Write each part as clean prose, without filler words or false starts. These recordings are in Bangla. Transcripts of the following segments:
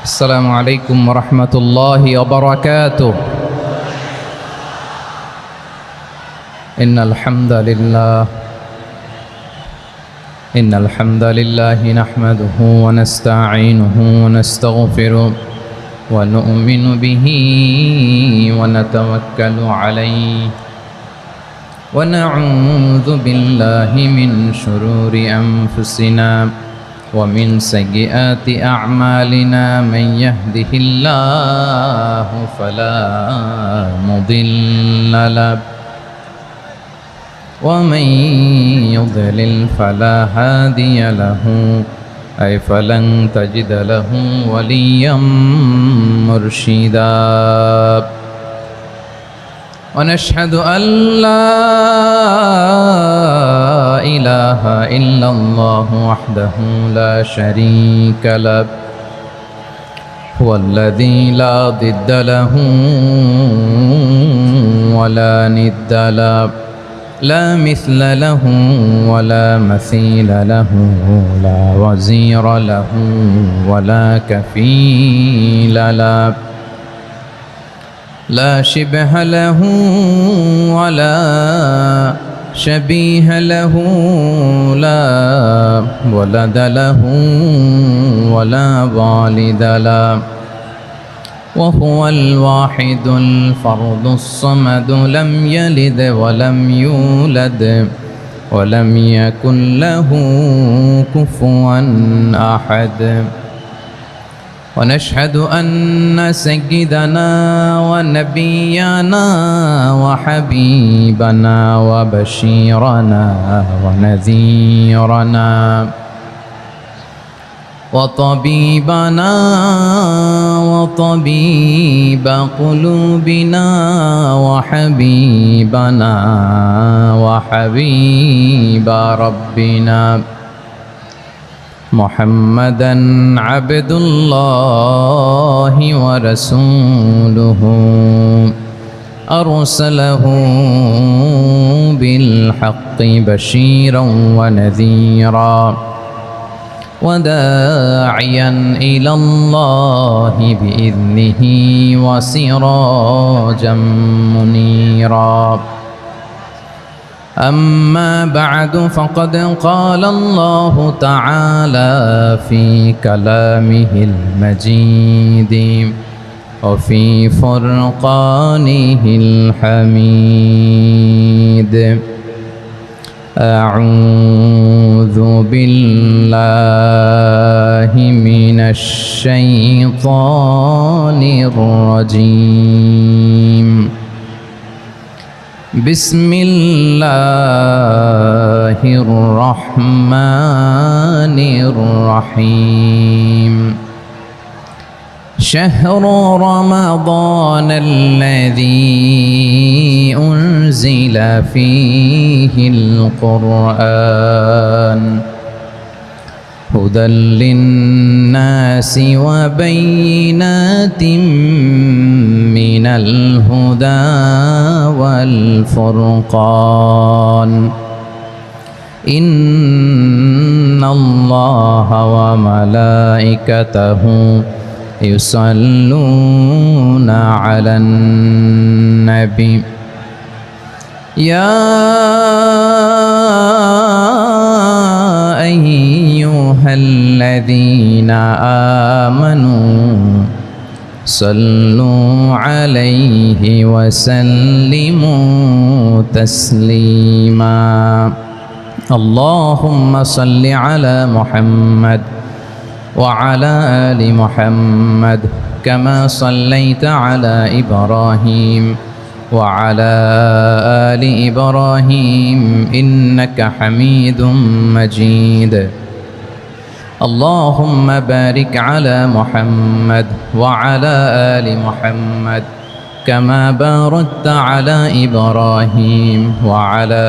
السلام عليكم ورحمة الله وبركاته. إن الحمد لله نحمده ونستعينه ونستغفره ونؤمن به ونتوكل عليه ونعوذ بالله من شرور أنفسنا ومن سيئات أعمالنا. من يهده الله فلا مضل له ومن يضلل فلا هادي له فلن تجد له وليا مرشدا. ونشهد أن لا إله إلا الله وحده لا شريك له هو الذي لا ضد له ولا ند له لا مثل له ولا مثيل له لا وزير له ولا كفيل له لا شبه له ولا شبيه له لا ولد له ولا والد له وهو الواحد الفرد الصمد لم يلد ولم يولد ولم يكن له كفوا أحد. ونشهد أن سيدنا ونبينا وحبيبنا وبشيرنا ونذيرنا وطبيبنا وطبيب قلوبنا وحبيبنا وحبيب ربنا محمدًا عبد الله ورسوله أرسله بالحق بشيرا ونذيرا وداعيا إلى الله بإذنه وسراجا منيرا. أما بعد فقد قال الله تعالى في كلامه المجيد وفي فرقانه الحميد. أعوذ بالله من الشيطان الرجيم. بسم الله الرحمن الرحيم. شهر رمضان الذي أنزل فيه القرآن هدى للناس وبينات من الهدى والفرقان. إن الله وملائكته يصلون على النبي يا أيها الذين آمنوا صلوا عليه وسلموا تسليما. اللهم صل على محمد وعلى آل محمد كما صليت على إبراهيم وعلى آل إبراهيم إنك حميد مجيد. اللهم بارك على محمد وعلى آل محمد كما باركت على إبراهيم وعلى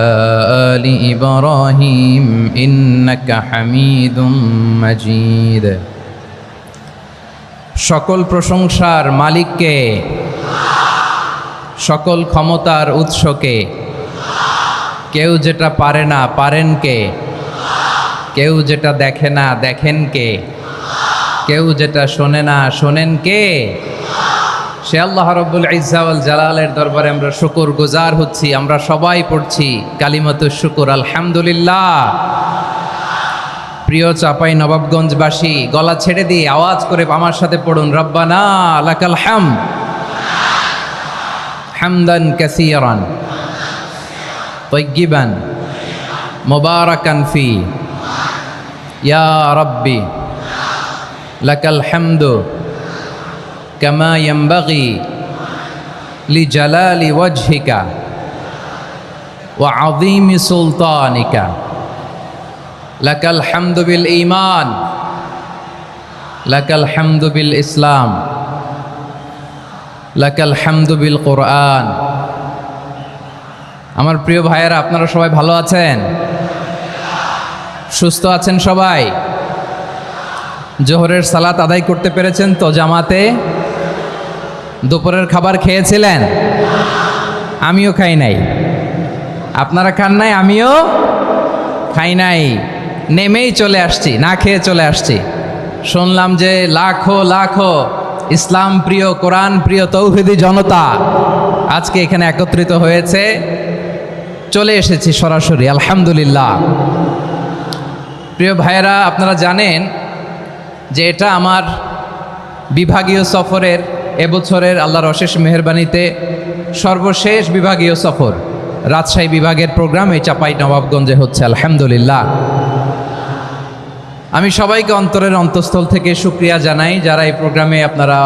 آل إبراهيم إنك حميد مجيد. সকল প্রশংসার মালিককে, সকল ক্ষমতার উৎসকে, কেউ যেটা পারে না পারেন কে, কেউ যেটা দেখে না দেখেন কে, কেউ যেটা শোনে না, শোনেন কে? সে আল্লাহ রাব্বুল ইজ্জা ওয়াল জালালের দরবারে আমরা শুকর গুজার হচ্ছি। আমরা সবাই পড়ছি কালিমাতুশ শুকর, আলহামদুলিল্লাহ। প্রিয় চাপাই নবাবগঞ্জবাসী, গলা ছেড়ে দিয়ে আওয়াজ করে আমার সাথে পড়ুন, রব্বানা লাকাল হামদ হামদান কাসীরান তাইয়্যিবান মুবারাকান ফি ইয়া রাব্বি লাকাল হামদু কামা ইয়ানবাগি লিজালালি ওয়াজহিকা ওয়া আযীমি সুলতানিকা লাকাল হামদু বিল ঈমান লাকাল হামদু বিল ইসলাম লাকাল হামদু বিল কোরআন। আমার প্রিয় ভাইয়েরা, আপনারা সবাই ভালো আছেন? সুস্থ আছেন সবাই? জোহরের সালাত আদায় করতে পেরেছেন তো জামাতে? দুপুরের খাবার খেয়েছিলেন? আমিও খাই নাই। আপনারা খান নাই, আমিও খাই নাই। নেমেই চলে আসছি, না খেয়ে চলে আসছি। শুনলাম যে লাখো লাখো ইসলাম প্রিয়, কোরআন প্রিয় তৌহিদি জনতা আজকে এখানে একত্রিত হয়েছে। চলে এসেছি সরাসরি, আলহামদুলিল্লাহ। প্রিয় ভাইয়েরা, আপনারা জানেন যে এটা আমার বিভাগীয় সফরের, এবছরের আল্লাহর অশেষ মেহেরবানিতে সর্বশেষ বিভাগীয় সফর। রাজশাহী বিভাগের প্রোগ্রাম এই চাপাই নবাবগঞ্জে হচ্ছে, আলহামদুলিল্লাহ। আমি সবাইকে অন্তরের অন্তঃস্থল থেকে শুকরিয়া জানাই যারা এই প্রোগ্রামে আপনারা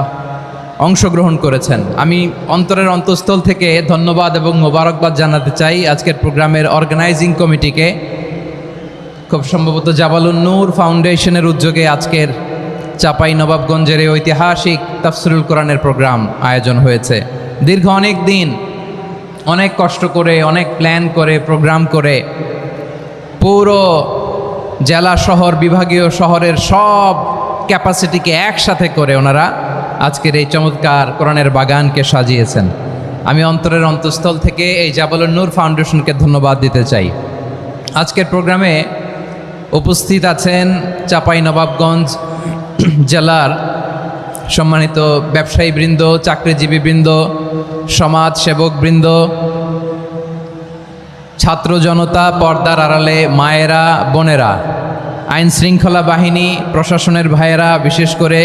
অংশগ্রহণ করেছেন। আমি অন্তরের অন্তঃস্থল থেকে ধন্যবাদ এবং মোবারকবাদ জানাতে চাই আজকের প্রোগ্রামের অর্গানাইজিং কমিটিকে। খুব সম্ভবত জাবালুন নূর ফাউন্ডেশনের উদ্যোগে আজকের চাপাই নবাবগঞ্জের এই ঐতিহাসিক তাফসিরুল কোরআনের প্রোগ্রাম আয়োজন হয়েছে। দীর্ঘ অনেক দিন, অনেক কষ্ট করে, অনেক প্ল্যান করে, প্রোগ্রাম করে পুরো জেলা শহর, বিভাগীয় শহরের সব ক্যাপাসিটিকে একসাথে করে ওনারা আজকের এই চমৎকার কোরআনের বাগানকে সাজিয়েছেন। আমি অন্তরের অন্তঃস্থল থেকে এই জাবালুন নূর ফাউন্ডেশনকে ধন্যবাদ দিতে চাই। আজকের প্রোগ্রামে উপস্থিত আছেন চাপাই নবাবগঞ্জ জেলার সম্মানিত ব্যবসায়ী বৃন্দ, চাকরিজীবী বৃন্দ, সমাজ সেবক বৃন্দ, ছাত্র জনতা, পর্দার আড়ালে মায়েরা, বোনেরা, আইন শৃঙ্খলা বাহিনী, প্রশাসনের ভাইয়েরা, বিশেষ করে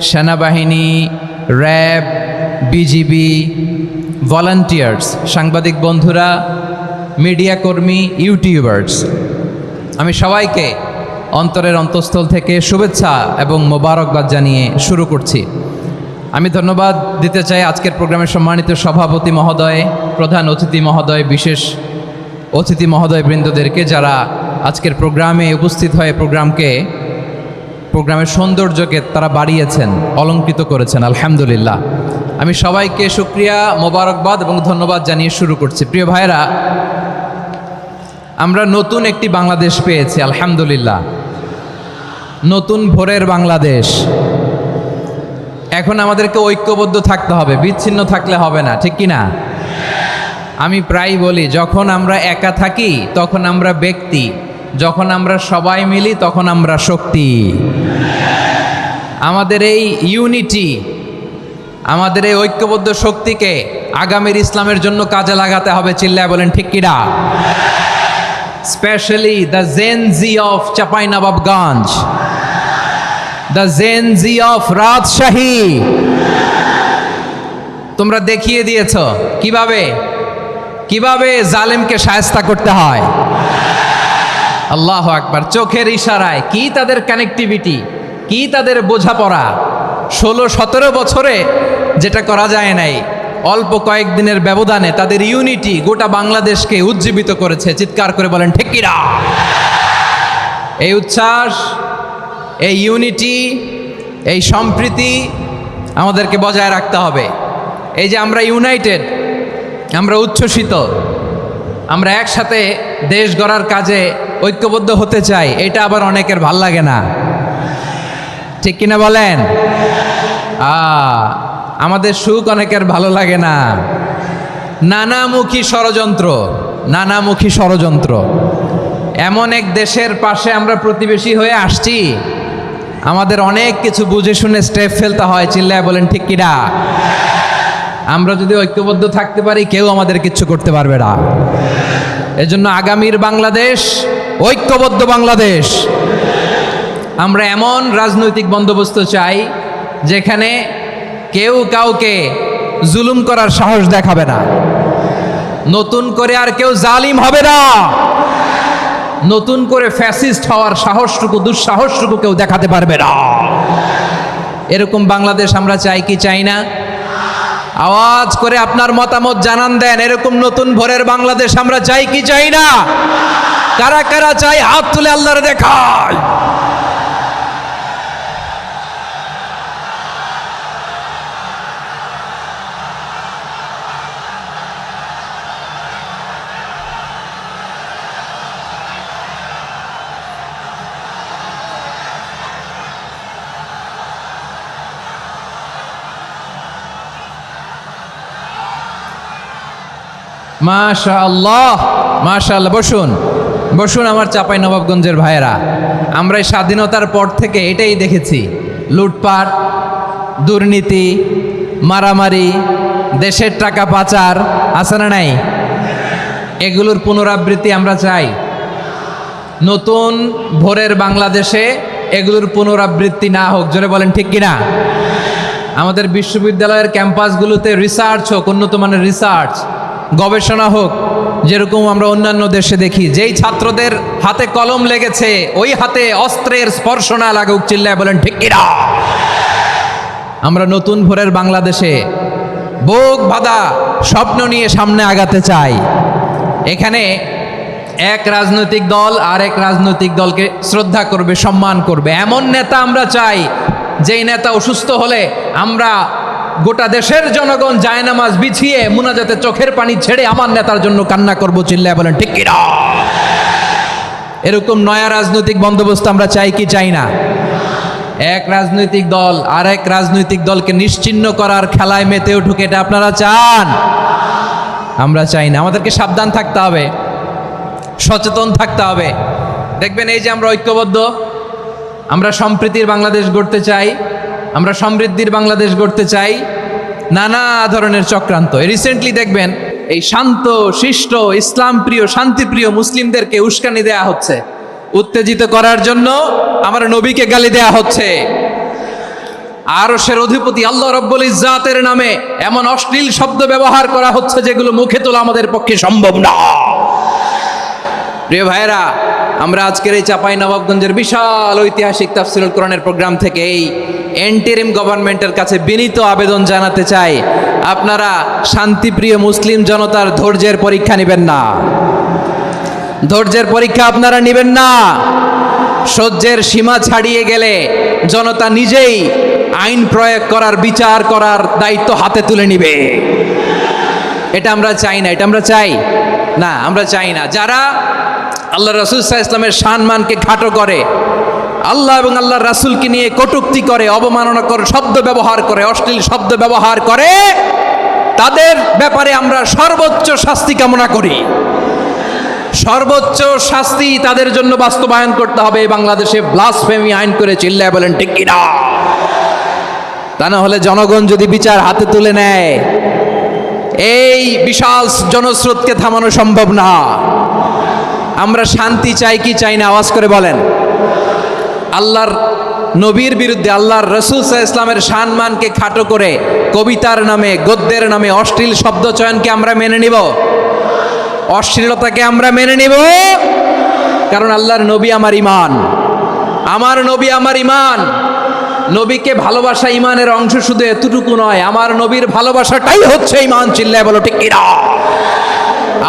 সেনাবাহিনী, র্যাব, বিজিবি, ভলান্টিয়ার্স, সাংবাদিক বন্ধুরা, মিডিয়া কর্মী, ইউটিউবার্স, আমি সবাইকে অন্তরের অন্তঃস্থল থেকে শুভেচ্ছা এবং মোবারকবাদ জানিয়ে শুরু করছি। আমি ধন্যবাদ দিতে চাই আজকের প্রোগ্রামের সম্মানিত সভাপতি মহোদয়, প্রধান অতিথি মহোদয়, বিশেষ অতিথি মহোদয় বৃন্দদেরকে যারা আজকের প্রোগ্রামে উপস্থিত হয়ে প্রোগ্রামের সৌন্দর্যকে তারা বাড়িয়েছেন, অলঙ্কৃত করেছেন, আলহামদুলিল্লাহ। আমি সবাইকে শুকরিয়া, মোবারকবাদ এবং ধন্যবাদ জানিয়ে শুরু করছি। প্রিয় ভাইরা, আমরা নতুন একটি বাংলাদেশ পেয়েছি, আলহামদুলিল্লাহ। নতুন ভোরের বাংলাদেশ। এখন আমাদেরকে ঐক্যবদ্ধ থাকতে হবে, বিচ্ছিন্ন থাকলে হবে না, ঠিক কি না? আমি প্রায় বলি, যখন আমরা একা থাকি তখন আমরা ব্যক্তি, যখন আমরা সবাই মিলি তখন আমরা শক্তি। আমাদের এই ইউনিটি, আমাদের এই ঐক্যবদ্ধ শক্তিকে আগামীর ইসলামের জন্য কাজে লাগাতে হবে। চিল্লায় বলেন ঠিক কিনা? Specially the Gen Z of Chapainawabganj, the Gen Z of Rajshahi. তোমরা দেখিয়ে দিয়েছ কিভাবে জালেমকে শায়েস্তা করতে হয়। আল্লাহু আকবার। চোখের ইশারায় কি তাদের কানেক্টিভিটি, কি তাদের বোঝাপড়া। 16-17 বছরে যেটা করা যায় নাই, অল্প কয়েকদিনের ব্যবধানে তাদের ইউনিটি গোটা বাংলাদেশকে উজ্জীবিত করেছে। চিৎকার করে বলেন ঠিক কিনা? এই উচ্ছ্বাস, এই ইউনিটি, এই সম্প্রীতি আমাদেরকে বজায় রাখতে হবে। এই যে আমরা ইউনাইটেড, আমরা উচ্ছ্বসিত, আমরা একসাথে দেশ গড়ার কাজে ঐক্যবদ্ধ হতে চাই, এটা আবার অনেকের ভাল লাগে না, ঠিক কিনা বলেন? আমাদের সুখ অনেকের ভালো লাগে না। নানামুখী ষড়যন্ত্র। এমন এক দেশের পাশে আমরা প্রতিবেশী হয়ে আসছি, আমাদের অনেক কিছু বুঝে শুনে স্টেপ ফেলতে হয়, চিল্লায় বলেন ঠিক কিনা? আমরা যদি ঐক্যবদ্ধ থাকতে পারি কেউ আমাদের কিচ্ছু করতে পারবে না। এজন্য আগামীর বাংলাদেশ ঐক্যবদ্ধ বাংলাদেশ। আমরা এমন রাজনৈতিক বন্দোবস্ত চাই যেখানে কেউ কাউকে জুলুম করার সাহস দেখাবে না, নতুন করে আর কেউ জালিম হবে না, নতুন করে ফ্যাসিস্ট হওয়ার সাহসটুকু দুঃসাহসটুকু কেউ দেখাতে পারবে না। এরকম বাংলাদেশ আমরা চাই কি চাই না? আওয়াজ করে আপনার মতামত জানান দেন। এরকম নতুন ভোরের বাংলাদেশ আমরা চাই কি চাই না? কারা কারা চাই হাত তুলে আল্লাহর দেখায়। মাশাআল্লাহ মাশাআল্লাহ। বসুন বসুন আমার চাঁপাইনবাবগঞ্জের ভাইয়েরা। আমরা এই স্বাধীনতার পর থেকে এটাই দেখেছি, লুটপাট, দুর্নীতি, মারামারি, দেশের টাকা পাচার, আছে না নাই? এগুলোর পুনরাবৃত্তি আমরা চাই। নতুন ভোরের বাংলাদেশে এগুলোর পুনরাবৃত্তি না হোক, জোরে বলেন ঠিক কিনা? আমাদের বিশ্ববিদ্যালয়ের ক্যাম্পাসগুলোতে রিসার্চ হোক, উন্নত মানের রিসার্চ, গবেষণা হোক, যেরকম আমরা অন্যান্য দেশে দেখি। যেই ছাত্রদের হাতে কলম লেগেছে ওই হাতে অস্ত্রের স্পর্শ না লাগুক, চিল্লায় বলেন ঠিক কিনা? আমরা নতুন ভোরের বাংলাদেশে বুক বাঁধা স্বপ্ন নিয়ে সামনে আগাতে চাই। এখানে এক রাজনৈতিক দল আর এক রাজনৈতিক দলকে শ্রদ্ধা করবে, সম্মান করবে, এমন নেতা আমরা চাই যেই নেতা অসুস্থ হলে আমরা গোটা দেশের জনগণ জায়নামাজ বিছিয়ে মুনাজাতে চোখের পানি ছেড়ে আমার নেতার জন্য কান্না করবো, চিল্লায় বলেন ঠিক কিনা? এরকম নয়া রাজনৈতিক বন্দোবস্ত আমরা চাই কি চাই না? এক রাজনৈতিক দল আর এক রাজনৈতিক দলকে নিশ্চিহ্ন করার খেলায় মেতে উঠুক, এটা আপনারা চান? আমরা চাই না। আমাদেরকে সাবধান থাকতে হবে, সচেতন থাকতে হবে। দেখবেন এই যে আমরা ঐক্যবদ্ধ, আমরা সম্প্রীতির বাংলাদেশ গড়তে চাই, আমরা সমৃদ্ধির বাংলাদেশ গড়তে চাই, নানা ধরনের চক্রান্ত। রিসেন্টলি দেখবেন এই শান্ত শিষ্ট ইসলাম প্রিয় শান্তিপ্রিয় মুসলিমদেরকে উস্কানি দেয়া হচ্ছে, উত্তেজিত করার জন্য আমার নবীকে গালি দেয়া হচ্ছে। আরশের অধিপতি আল্লাহ রব্বুল ইজ্জাতের নামে এমন অশ্লীল শব্দ ব্যবহার করা হচ্ছে যেগুলো মুখে তোলা আমাদের পক্ষে সম্ভব না। প্রিয় ভাইরা, আমরা আজকের এই চাঁপাইনবাবগঞ্জের বিশাল ঐতিহাসিক তাফসীরুল কোরআনের প্রোগ্রাম থেকে এই এন্টিরিম গভর্নমেন্টের কাছে বিনীত আবেদন জানাতে চাই, আপনারা শান্তিপ্রিয় মুসলিম জনতার ধৈর্যের পরীক্ষা নেবেন না। ধৈর্যের পরীক্ষা আপনারা নেবেন না। সহ্যের সীমা ছাড়িয়ে গেলে জনতা নিজেই আইন প্রয়োগ করার, বিচার করার দায়িত্ব হাতে তুলে নিবে। এটা আমরা চাই না। এটা আমরা চাই না, আমরা চাই না। যারা আল্লাহ রাসূল সাল্লাল্লাহু আলাইহি ওয়াসাল্লামের সম্মানকে খাটো করে, আল্লাহ এবং আল্লাহর রাসূলকে নিয়ে কটূক্তি করে, অবমাননা করে, শব্দ ব্যবহার করে, অশ্লীল শব্দ ব্যবহার করে, তাদের ব্যাপারে আমরা সর্বোচ্চ শাস্তি কামনা করি। সর্বোচ্চ শাস্তি তাদের জন্য বাস্তবায়ন করতে হবে। বাংলাদেশে ব্লাসফেমি আইন করে, চিল্লায় বলেন ঠিক কিনা? তা না হলে জনগণ যদি বিচার হাতে তুলে নেয়, এই বিশাল জনস্রোতকে থামানো সম্ভব না। আমরা শান্তি চাই কি চাই না? আওয়াজ করে বলেন। আল্লাহর নবীর বিরুদ্ধে, আল্লাহর রাসূল সাল্লাল্লাহু আলাইহি ওয়াসাল্লামের সম্মানকে খাটো করে কবিতার নামে, গদ্যের নামে অশ্লীল শব্দ চয়নকে আমরা মেনে নিব? অশ্লীলতাকে আমরা মেনে নিব? কারণ আল্লাহর নবী আমার ঈমান, আমার নবী আমার ঈমান। নবীকে ভালোবাসা ঈমানের অংশ শুধু এতটুকু নয়, আমার নবীর ভালোবাসাটাই হচ্ছে ঈমান, চিল্লায় বলো ঠিক কিনা?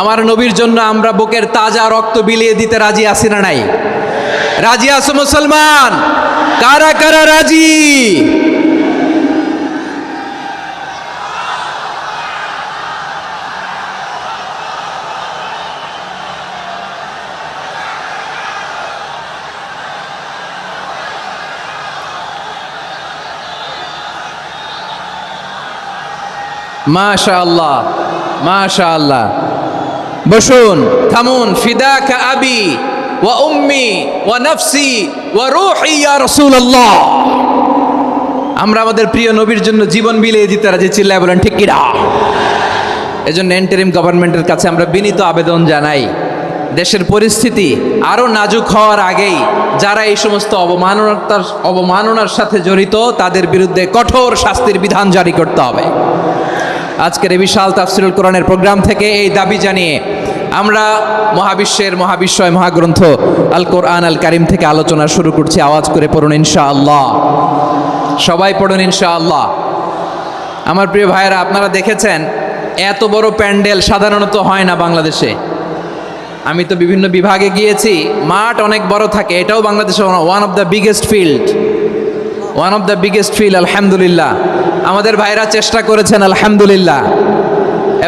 আমার নবীর জন্য আমরা বুকের তাজা রক্ত বিলিয়ে দিতে রাজি আছি না নাই? রাজি আছো মুসলমান? কারা কারা রাজি? মাশাআল্লাহ মাশাআল্লাহ। বসুন, থামুন। ফিদাকা আবি ওয়া উম্মি ওয়া নাফসি ওয়া রূহি ইয়া রাসূলুল্লাহ। আমরা আমাদের প্রিয় নবীর জন্য জীবন বিলিয়ে দিতে রাজি, চিল্লায় বলেন ঠিক কিনা? এজন্য ইন্টারিম গভর্নমেন্টের কাছে আমরা বিনীত আবেদন জানাই, দেশের পরিস্থিতি আরও নাজুক হওয়ার আগেই যারা এই সমস্ত অবমাননার সাথে জড়িত তাদের বিরুদ্ধে কঠোর শাস্তির বিধান জারি করতে হবে। আজকের এই বিশাল তাফসিরুল কোরআনের প্রোগ্রাম থেকে এই দাবি জানিয়ে আমরা মহাবিশ্বের মহাবিশ্বয় মহাগ্রন্থ আল কোরআন আল কারিম থেকে আলোচনা শুরু করছি। আওয়াজ করে পড়ুন ইনশাআল্লাহ, সবাই পড়ুন ইনশাআল্লাহ। আমার প্রিয় ভাইয়েরা, আপনারা দেখেছেন এত বড় প্যান্ডেল সাধারণত হয় না বাংলাদেশে। আমি তো বিভিন্ন বিভাগে গিয়েছি, মাঠ অনেক বড় থাকে, এটাও বাংলাদেশে one of the biggest field. আলহামদুলিল্লাহ, আমাদের ভাইরা চেষ্টা করেছেন আলহামদুলিল্লাহ।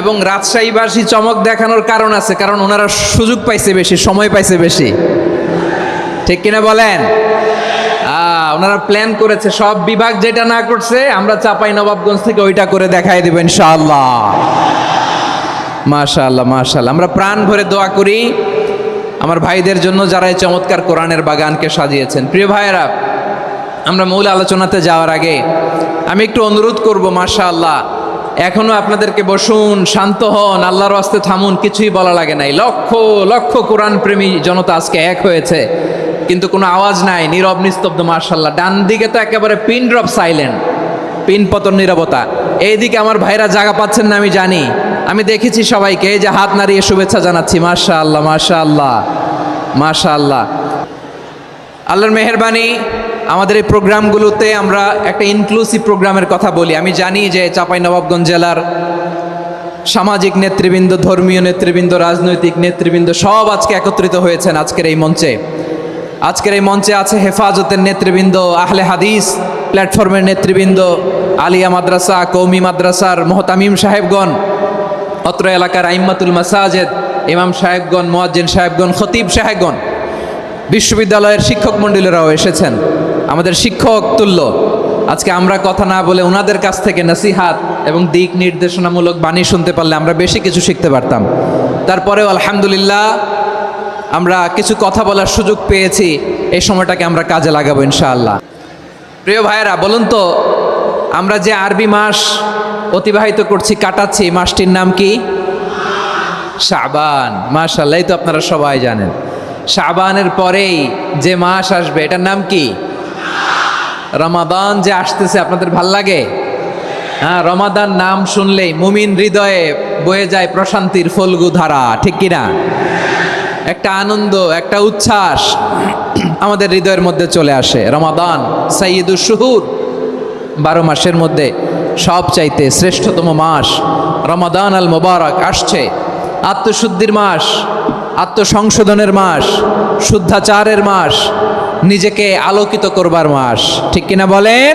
এবং রাজশাহীবাসী চমক দেখানোর কারণ আছে, কারণ ওনারা সুযোগ পাইছে বেশি, সময় পাইছে বেশি, ঠিক কিনা বলেন? ওনারা প্ল্যান করেছে, সব বিভাগ যেটা না করছে আমরা চাপাই নবাবগঞ্জ থেকে ওইটা করে দেখাই দেব ইনশাআল্লাহ। মাশাআল্লাহ মাশাআল্লাহ, আমরা প্রাণ ভরে দোয়া করি আমার ভাইদের জন্য যারা এই চমৎকার কোরআনের বাগানকে সাজিয়েছেন। প্রিয় ভাইয়েরা, আমরা মূল আলোচনাতে যাওয়ার আগে আমি একটু অনুরোধ করব, মাশাআল্লাহ এখনো আপনাদেরকে বসুন, শান্ত হন, আল্লাহর ওয়াস্তে থামুন, কিছুই বলা লাগে নাই। লক্ষ লক্ষ কোরআন প্রেমী জনতা আজকে এক হয়েছে, কিন্তু কোনো আওয়াজ নাই, নীরব নিস্তব্ধ। মাশাআল্লাহ, ডান দিকে তো একেবারে পিন ড্রপ সাইলেন্ট, পিন পতন নীরবতা। এইদিকে আমার ভাইরা জায়গা পাচ্ছেন না আমি জানি, আমি দেখেছি সবাইকে, এই যে হাত নাড়িয়ে শুভেচ্ছা জানাচ্ছি। মাশাআল্লাহ মাশাআল্লাহ মাশাআল্লাহ। আল্লাহর মেহেরবানি, আমাদের এই প্রোগ্রামগুলোতে আমরা একটা ইনক্লুসিভ প্রোগ্রামের কথা বলি। আমি জানি যে চাঁপাইনবাবগঞ্জ জেলার সামাজিক নেতৃবৃন্দ, ধর্মীয় নেতৃবৃন্দ, রাজনৈতিক নেতৃবৃন্দ সব আজকে একত্রিত হয়েছেন আজকের এই মঞ্চে। আজকের এই মঞ্চে আছে হেফাজতের নেতৃবৃন্দ, আহলে হাদিস প্ল্যাটফর্মের নেতৃবৃন্দ, আলিয়া মাদ্রাসা, কৌমি মাদ্রাসার মোহতামিম সাহেবগণ, অত্র এলাকার আইম্মাতুল মাসাজেদ, ইমাম সাহেবগণ, মুয়াজ্জিন সাহেবগণ, খতিব সাহেবগণ, বিশ্ববিদ্যালয়ের শিক্ষক মণ্ডলীরাও এসেছেন, আমাদের শিক্ষক তুল্য। আজকে আমরা কথা না বলে ওনাদের কাছ থেকে নসিহাত এবং দিক নির্দেশনামূলক বাণী শুনতে পারলে আমরা বেশি কিছু শিখতে পারতাম। তারপরেও আলহামদুলিল্লাহ আমরা কিছু কথা বলার সুযোগ পেয়েছি, এই সময়টাকে আমরা কাজে লাগাবো ইনশাআল্লাহ। প্রিয় ভাইয়েরা, বলুন তো, আমরা যে আরবি মাস অতিবাহিত করছি, কাটাচ্ছি, মাসটির নাম কি? শাবান। মাশাআল্লাহ, এই তো আপনারা সবাই জানেন। শাবানের পরেই যে মাস আসবে এটার নাম কি? রমাদান যে আসতেছে, আপনাদের ভাল লাগে? হ্যাঁ, রমাদান নাম শুনলেই মুমিন হৃদয়ে বয়ে যায় প্রশান্তির ফল্গু ধারা, ঠিক কিনা? একটা আনন্দ, একটা উচ্ছ্বাস আমাদের হৃদয়ের মধ্যে চলে আসে। রমাদান সাইয়্যিদুশ শুহুর, 12 মাসের মধ্যে সবচাইতে শ্রেষ্ঠতম মাস রমাদান আল মুবারক আসছে। আত্মশুদ্ধির মাস, আত্মসংশোধনের মাস, শুদ্ধাচারের মাস, নিজেকে আলোকিত করবার মাস, ঠিক কিনা বলেন?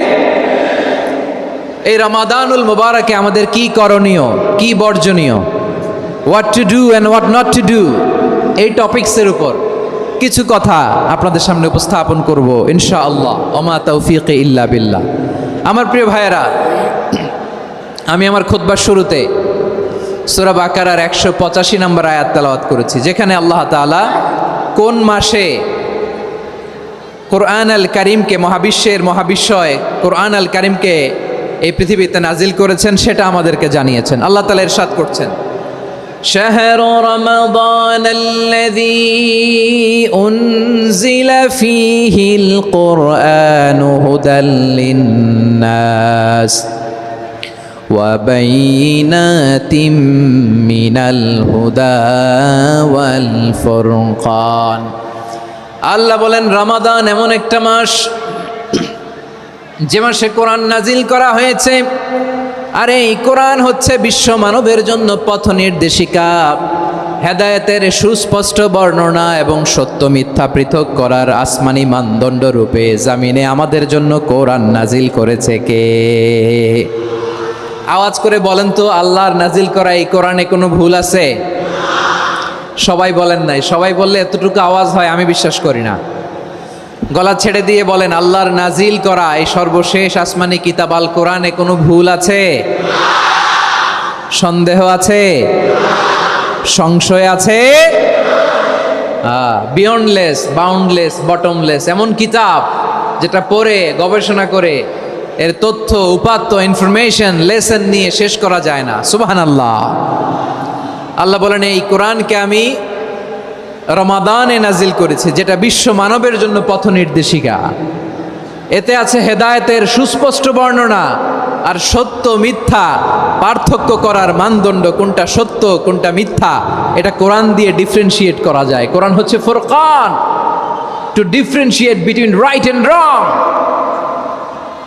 এই রমাদানুল মুবারকে আমাদের কি করণীয়, কি বর্জনীয়, what to do and what not to do, এই টপিকসের উপর কিছু কথা আপনাদের সামনে উপস্থাপন করব ইনশাআল্লাহ। ওমা তাওফীকি ইল্লা বিল্লাহ। আমার প্রিয় ভাইয়েরা, আমি আমার খুতবার শুরুতে সূরা বাকারার 185 নম্বর আয়াত তেলাওয়াত করেছি, যেখানে আল্লাহ তাআলা কোন মাসে কোরআন আল কারিমকে, মহাবিশ্বের মহাবিশ্বয় কোরআন আল কারিমকে এই পৃথিবীতে নাজিল করেছেন সেটা আমাদেরকে জানিয়েছেন। আল্লাহ তাআলা ইরশাদ করছেন, شهر رمضان الذي أنزل فيه القرآن هدى للناس وبينات من الهدى والفرقان। আল্লাহ বলেন, রমাদান এমন একটা মাস যে মাসে কোরআন নাজিল করা হয়েছে, আর এই কোরআন হচ্ছে বিশ্ব মানবের জন্য পথ নির্দেশিকা, হেদায়েতের সুস্পষ্ট বর্ণনা এবং সত্য মিথ্যা পৃথক করার আসমানি মানদণ্ড রূপে জামিনে আমাদের জন্য কোরআন নাজিল করেছে কে? আওয়াজ করে বলেন তো, আল্লাহর নাজিল করা এই কোরআনে কোনো ভুল আছে? সবাই বলেন নাই। সবাই বললে এতটুকু আওয়াজ হয় আমি বিশ্বাস করি না। গলা ছেড়ে দিয়ে বলেন, আল্লাহর নাজিল করা এই সর্বশেষ আসমানি কিতাব আল কোরআনে কোনো ভুল আছে? সন্দেহ আছে? সংশয় আছে? বিয়ন্ডলেস, বাউন্ডলেস, বটমলেস, এমন কিতাব যেটা পড়ে গবেষণা করে এর তথ্য, উপাত্ত, ইনফরমেশন, লেসন নিয়ে শেষ করা যায় না। সুবহানাল্লাহ। আল্লাহ বলেন, এই কোরআনকে আমি রমাদানে নাজিল করেছি, যেটা বিশ্ব মানবের জন্য পথ নির্দেশিকা। এতে আছে হেদায়েতের সুস্পষ্ট বর্ণনা, আর সত্য মিথ্যা পার্থক্য করার মানদণ্ড, কোনটা সত্য কোনটা মিথ্যা, এটা কোরআন দিয়ে ডিফারেন্সিয়েট করা যায়। কোরআন হচ্ছে ফুরকান, to differentiate between right and wrong.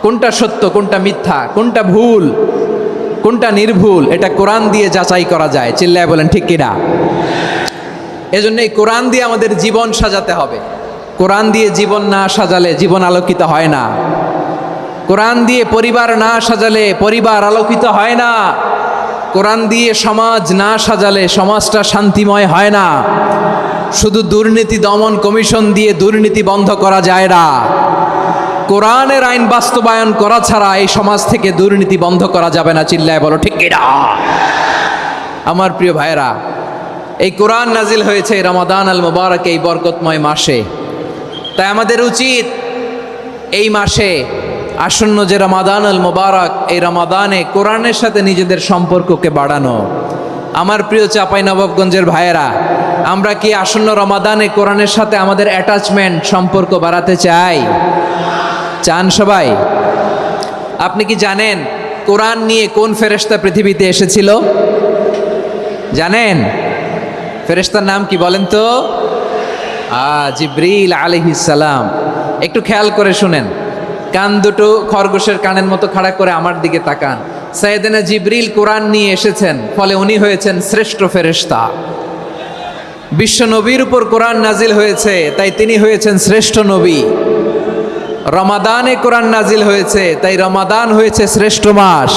কোনটা সত্য কোনটা মিথ্যা, কোনটা ভুল কোনটা নির্ভুল, এটা কোরআন দিয়ে যাচাই করা যায়। চিল্লায় বলেন ঠিক কিনা? এজন্য এই কোরআন দিয়ে আমাদের জীবন সাজাতে হবে। কোরআন দিয়ে জীবন না সাজালে জীবন আলোকিত হয় না। কোরআন দিয়ে পরিবার না সাজালে পরিবার আলোকিত হয় না। কোরআন দিয়ে সমাজ না সাজালে সমাজটা শান্তিময় হয় না। শুধু দুর্নীতি দমন কমিশন দিয়ে দুর্নীতি বন্ধ করা যায় না। কোরআনের আইন বাস্তবায়ন করা ছাড়া এই সমাজ থেকে দুর্নীতি বন্ধ করা যাবে না। চিল্লায় বলো ঠিক কিনা? আমার প্রিয় ভাইরা, এই কোরআন নাজিল হয়েছে রমাদান আল মুবারক, এই বরকতময় মাসে। তাই আমাদের উচিত এই মাসে আসন্ন যে রমাদান আল মুবারক, এই রমাদানে কোরআনের সাথে নিজেদের সম্পর্ককে বাড়ানো। আমার প্রিয় চাঁপাইনবাবগঞ্জের ভাইয়েরা, আমরা কি আসন্ন রমাদানে কোরআনের সাথে আমাদের অ্যাটাচমেন্ট, সম্পর্ক বাড়াতে চাই? চান সবাই? আপনি কি জানেন কোরআন নিয়ে কোন ফেরেশতা পৃথিবীতে এসেছিল? জানেন? ফেরেশতার নাম কি বলেন তো? জিবরিল আলাইহিস সালাম। একটু খেয়াল করে শুনেন, কান দুটো খরগোশের কানের মতো খাড়া করে আমার দিকে তাকান। সাইয়েদনা জিবরিল কোরআন নিয়ে এসেছেন, ফলে উনি হয়েছেন শ্রেষ্ঠ ফেরেশতা। বিশ্ব নবীর উপর কোরআন নাজিল হয়েছে, তাই তিনি হয়েছেন শ্রেষ্ঠ নবী। রমাদানে কোরআন নাজিল হয়েছে, তাই রমাদান হয়েছে শ্রেষ্ঠ মাস।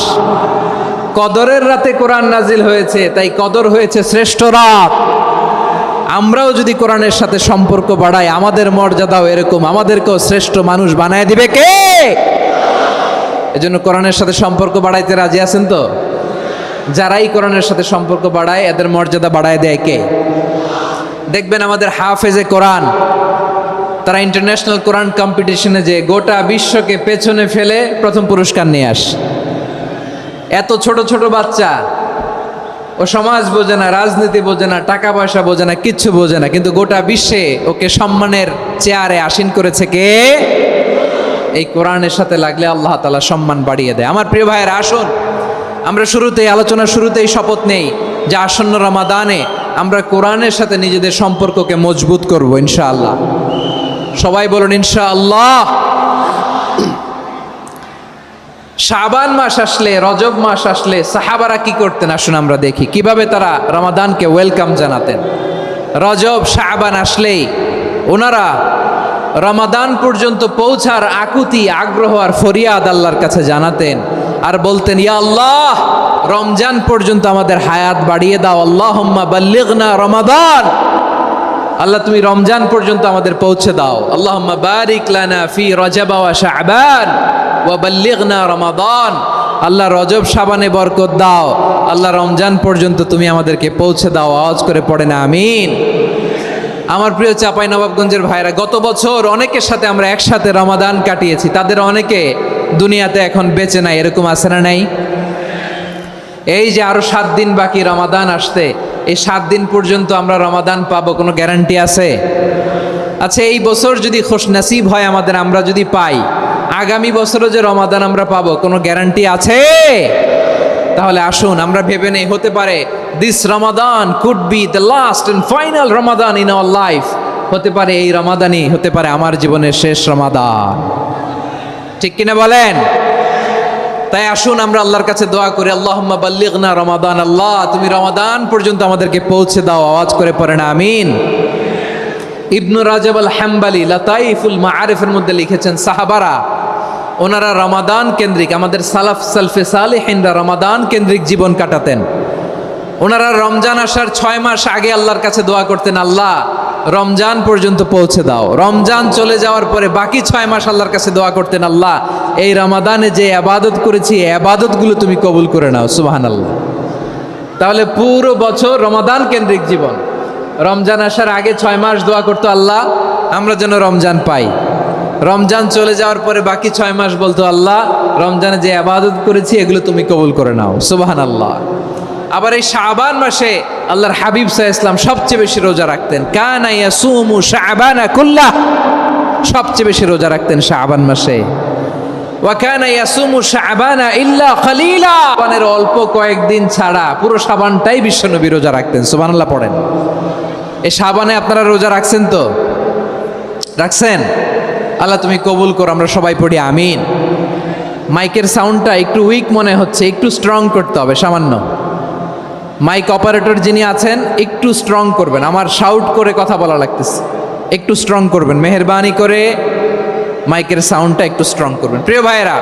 কদরের রাতে কোরআন নাজিল হয়েছে, তাই কদর হয়েছে শ্রেষ্ঠ রাত। আমরাও যদি কোরআনের সাথে সম্পর্ক বাড়াই, আমাদের মর্যাদাও এরকম, আমাদেরকেও শ্রেষ্ঠ মানুষ বানায় দিবে কে? এজন্য কোরআনের সাথে সম্পর্ক বাড়াইতে রাজি আছেন তো? যারাই কোরআনের সাথে সম্পর্ক বাড়ায়, এদের মর্যাদা বাড়ায় দেয় কে? দেখবেন আমাদের হাফেজে কোরআন, তারা ইন্টারন্যাশনাল কোরআন কম্পিটিশনে যে গোটা বিশ্বকে পেছনে ফেলে প্রথম পুরস্কার নিয়ে আসে। এত ছোট ছোট বাচ্চা, ও সমাজ বোঝে না, রাজনীতি বোঝে না, টাকা পয়সা বোঝে না, কিচ্ছু বোঝে না, কিন্তু গোটা বিশ্বে ওকে সম্মানের চেয়ারে আসীন করেছে কে? এই কোরআনের সাথে লাগলে আল্লাহ তাআলা সম্মান বাড়িয়ে দেয়। আমার প্রিয় ভাইয়েরা, আসুন আমরা শুরুতেই, আলোচনার শুরুতেই শপথ নেই যে আসন্ন রমাদানে আমরা কোরআনের সাথে নিজেদের সম্পর্ককে মজবুত করব ইনশাআল্লাহ। সবাই বলুন ইনশাআল্লাহ। শাবান মাস আসলে, রজব মাস আসলে সাহাবারা কি করতেন? আসুন আমরা দেখি কিভাবে তারা রমাদানকে ওয়েলকাম জানাতেন। রজব শাবান আসলেই ওনারা রমাদান পর্যন্ত পৌঁছার আকুতি, আগ্রহ আর ফরিয়াদ আল্লাহর কাছে জানাতেন, আর বলতেন, ইয়া আল্লাহ, রমজান পর্যন্ত আমাদের হায়াত বাড়িয়ে দাও। আল্লাহুম্মা বাল্লিগনা রমাদান, আল্লাহ তুমি রমজান পর্যন্ত আমাদের পৌঁছে দাও। আল্লাহুম্মা বারিক লানা ফি রজব ওয়া শাবান ওয়া বাল্লিগনা রমাদান, আল্লাহ রজব শাবানে বরকত দাও, আল্লাহ রমজান পর্যন্ত তুমি আমাদেরকে পৌঁছে দাও। আওয়াজ করে পড়েন আমিন। আমার প্রিয় চাঁপাইনবাবগঞ্জের ভাইরা, গত বছর অনেকের সাথে আমরা একসাথে রমাদান কাটিয়েছি, তাদের অনেকে দুনিয়াতে এখন বেঁচে নাই, এরকম আছে না নাই? এই যে আরো 7 দিন বাকি রমাদান আসতে, এই 7 দিন পর্যন্ত আমরা রমাদান পাবো, কোনো গ্যারান্টি আছে? আচ্ছা, এই বছর যদি খুশ নসিব হয় আমাদের, আমরা যদি পাই, আগামী বছরও যে রমাদান আমরা পাবো, কোনো গ্যারান্টি আছে? তাহলে আসুন আমরা ভেবে নেই, হতে পারে this Ramadan could be the last and final Ramadan in our life. হতে পারে এই রমাদানই হতে পারে আমার জীবনের শেষ রমাদান। ঠিক কিনা বলেন? তাই আসুন আমরা আল্লাহর কাছে দোয়া করি, আল্লাহুম্মা বাল্লিগনা রমাদান, আল্লাহ তুমি রমাদান পর্যন্ত আমাদেরকে পৌঁছে দাও। আওয়াজ করে পড়েন আমিন। ইবনু রাজব আল হাম্বালি লাতাইফুল মাআরিফের মধ্যে লিখেছেন, সাহাবারা ওনারা রমাদান কেন্দ্রিক, আমাদের সালাফ সালফে সালেহিনরা রমাদান কেন্দ্রিক জীবন কাটাতেন। ওনারা রমজান আসার 6 মাস আগে আল্লাহর কাছে দোয়া করতেন, আল্লাহ রমজান পর্যন্ত পৌঁছে দাও। রমজান চলে যাওয়ার পরে বাকি 6 মাস আল্লাহর কাছে দোয়া করতেন, আল্লাহ এই রমাদানে যে ইবাদত করেছি, এই ইবাদতগুলো তুমি কবুল করে নাও। সুবহানাল্লাহ। তাহলে পুরো বছর রমাদান কেন্দ্রিক জীবন। রমজান আসার আগে 6 মাস দোয়া করতো, আল্লাহ আমরা যেন রমজান পাই। রমজান চলে যাওয়ার পরে বাকি 6 মাস বলতো, আল্লাহ রমজানে যে ইবাদত করেছি এগুলো তুমি কবুল করে নাও। সুবহানাল্লাহ। আবার এই শাবান মাসে আল্লাহর হাবিব সাল্লাল্লাহু আলাইহি ওয়াসাল্লাম সবচেয়ে বেশি রোজা রাখতেন। কানা ইয়াসুমু শাবানা কুল্লাহ, সবচেয়ে বেশি রোজা রাখতেন শাবান মাসে। ওয়া কানা ইয়াসুমু শাবানা ইল্লা কলিলা, শাবানের অল্প কয়েকদিন ছাড়া পুরো শাবানটাই বিশ্বনবী রোজা রাখতেন। সুবহানাল্লাহ পড়েন। এই শাবানে আপনারা রোজা রাখছেন তো? রাখছেন? আল্লাহ তুমি কবুল করো, আমরা সবাই পড়ি আমিন। মাইকের সাউন্ডটা একটু উইক মনে হচ্ছে, একটু স্ট্রং করতে হবে সামান্য। মাইক অপারেটর যিনি আছেন একটু স্ট্রং করবেন, আমার শাউট করে কথা বলা লাগতেছে, একটু স্ট্রং করবেন মেহেরবানি করে, মাইকের সাউন্ডটা একটু স্ট্রং করবেন। প্রিয় ভাইয়েরা,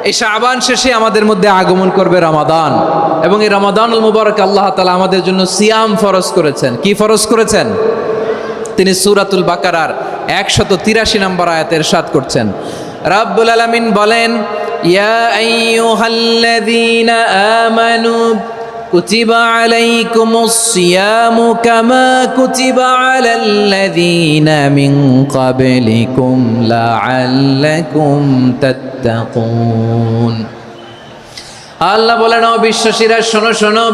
এই শাবান শেষে আমাদের মধ্যে আগমন করবে রমাদান, এবং এই রমাদানুল মুবারক আল্লাহ তাআলা আমাদের জন্য সিয়াম ফরজ করেছেন। কি ফরজ করেছেন? তিনি সূরাতুল বাকারার 183 নম্বর আয়াতে ইরশাদ করছেন, রাব্বুল আলামিন বলেন, ইয়া আইয়ুহাল্লাযীনা আমানু কুতিবা আলাইকুমুস সিয়ামু কামা কুতিবা আলাল্লাযীনা মিন ক্বাবলিকুম লাআল্লাকুম তাত্তাকুন। আল্লাহ বলেন, ও বিশ্বাসীরা শোনো শোনো,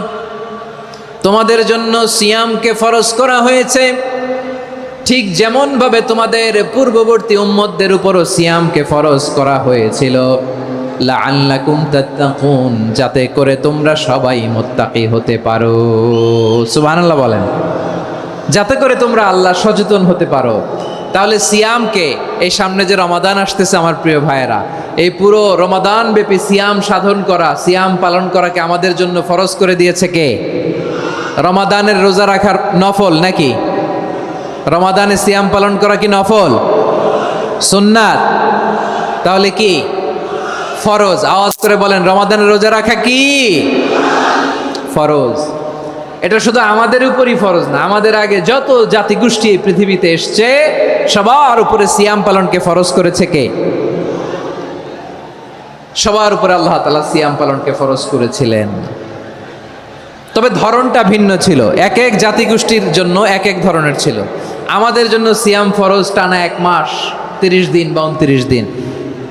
তোমাদের জন্য সিয়ামকে ফরজ করা হয়েছে, ঠিক যেমন ভাবে তোমাদের পূর্ববর্তী উম্মতদের উপরও সিয়ামকে ফরজ করা হয়েছিল, লাআল্লাকুম তাত্তাকুন, যাতে করে তোমরা সবাই মুত্তাকি হতে পারো। সুবহানাল্লাহ বলেন, যাতে করে তোমরা আল্লাহ সচেতন হতে পারো। তাহলে সিয়ামকে, এই সামনে যে রমাদান আসতেছে আমার প্রিয় ভাইয়েরা, এই পুরো রমাদান ব্যাপী সিয়াম সাধন করা, সিয়াম পালন করাকে আমাদের জন্য ফরজ করে দিয়েছে কে? রমাদানের রোজা রাখার নফল নাকি? রমাদানে সিয়াম পালন করা কি নফল? সুন্নাত? তাহলে কি ফরজ? আওয়াজ করে বলেন, রমাদানের রোজা রাখা কি ফরজ? এটা শুধু আমাদের উপরই ফরজ না, আমাদের আগে যত জাতিগোষ্ঠী এই পৃথিবীতে এসছে সবার উপরে সিয়াম পালনকে ফরজ করেছে কে? সবার উপরে আল্লাহ তাআলা সিয়াম পালনকে ফরজ করেছিলেন। তবে ধরনটা ভিন্ন ছিল, এক এক জাতিগোষ্ঠীর জন্য এক এক ধরনের ছিল। আমাদের জন্য সিয়াম ফরজ টানা 1 মাস 30 দিন বা 29 দিন।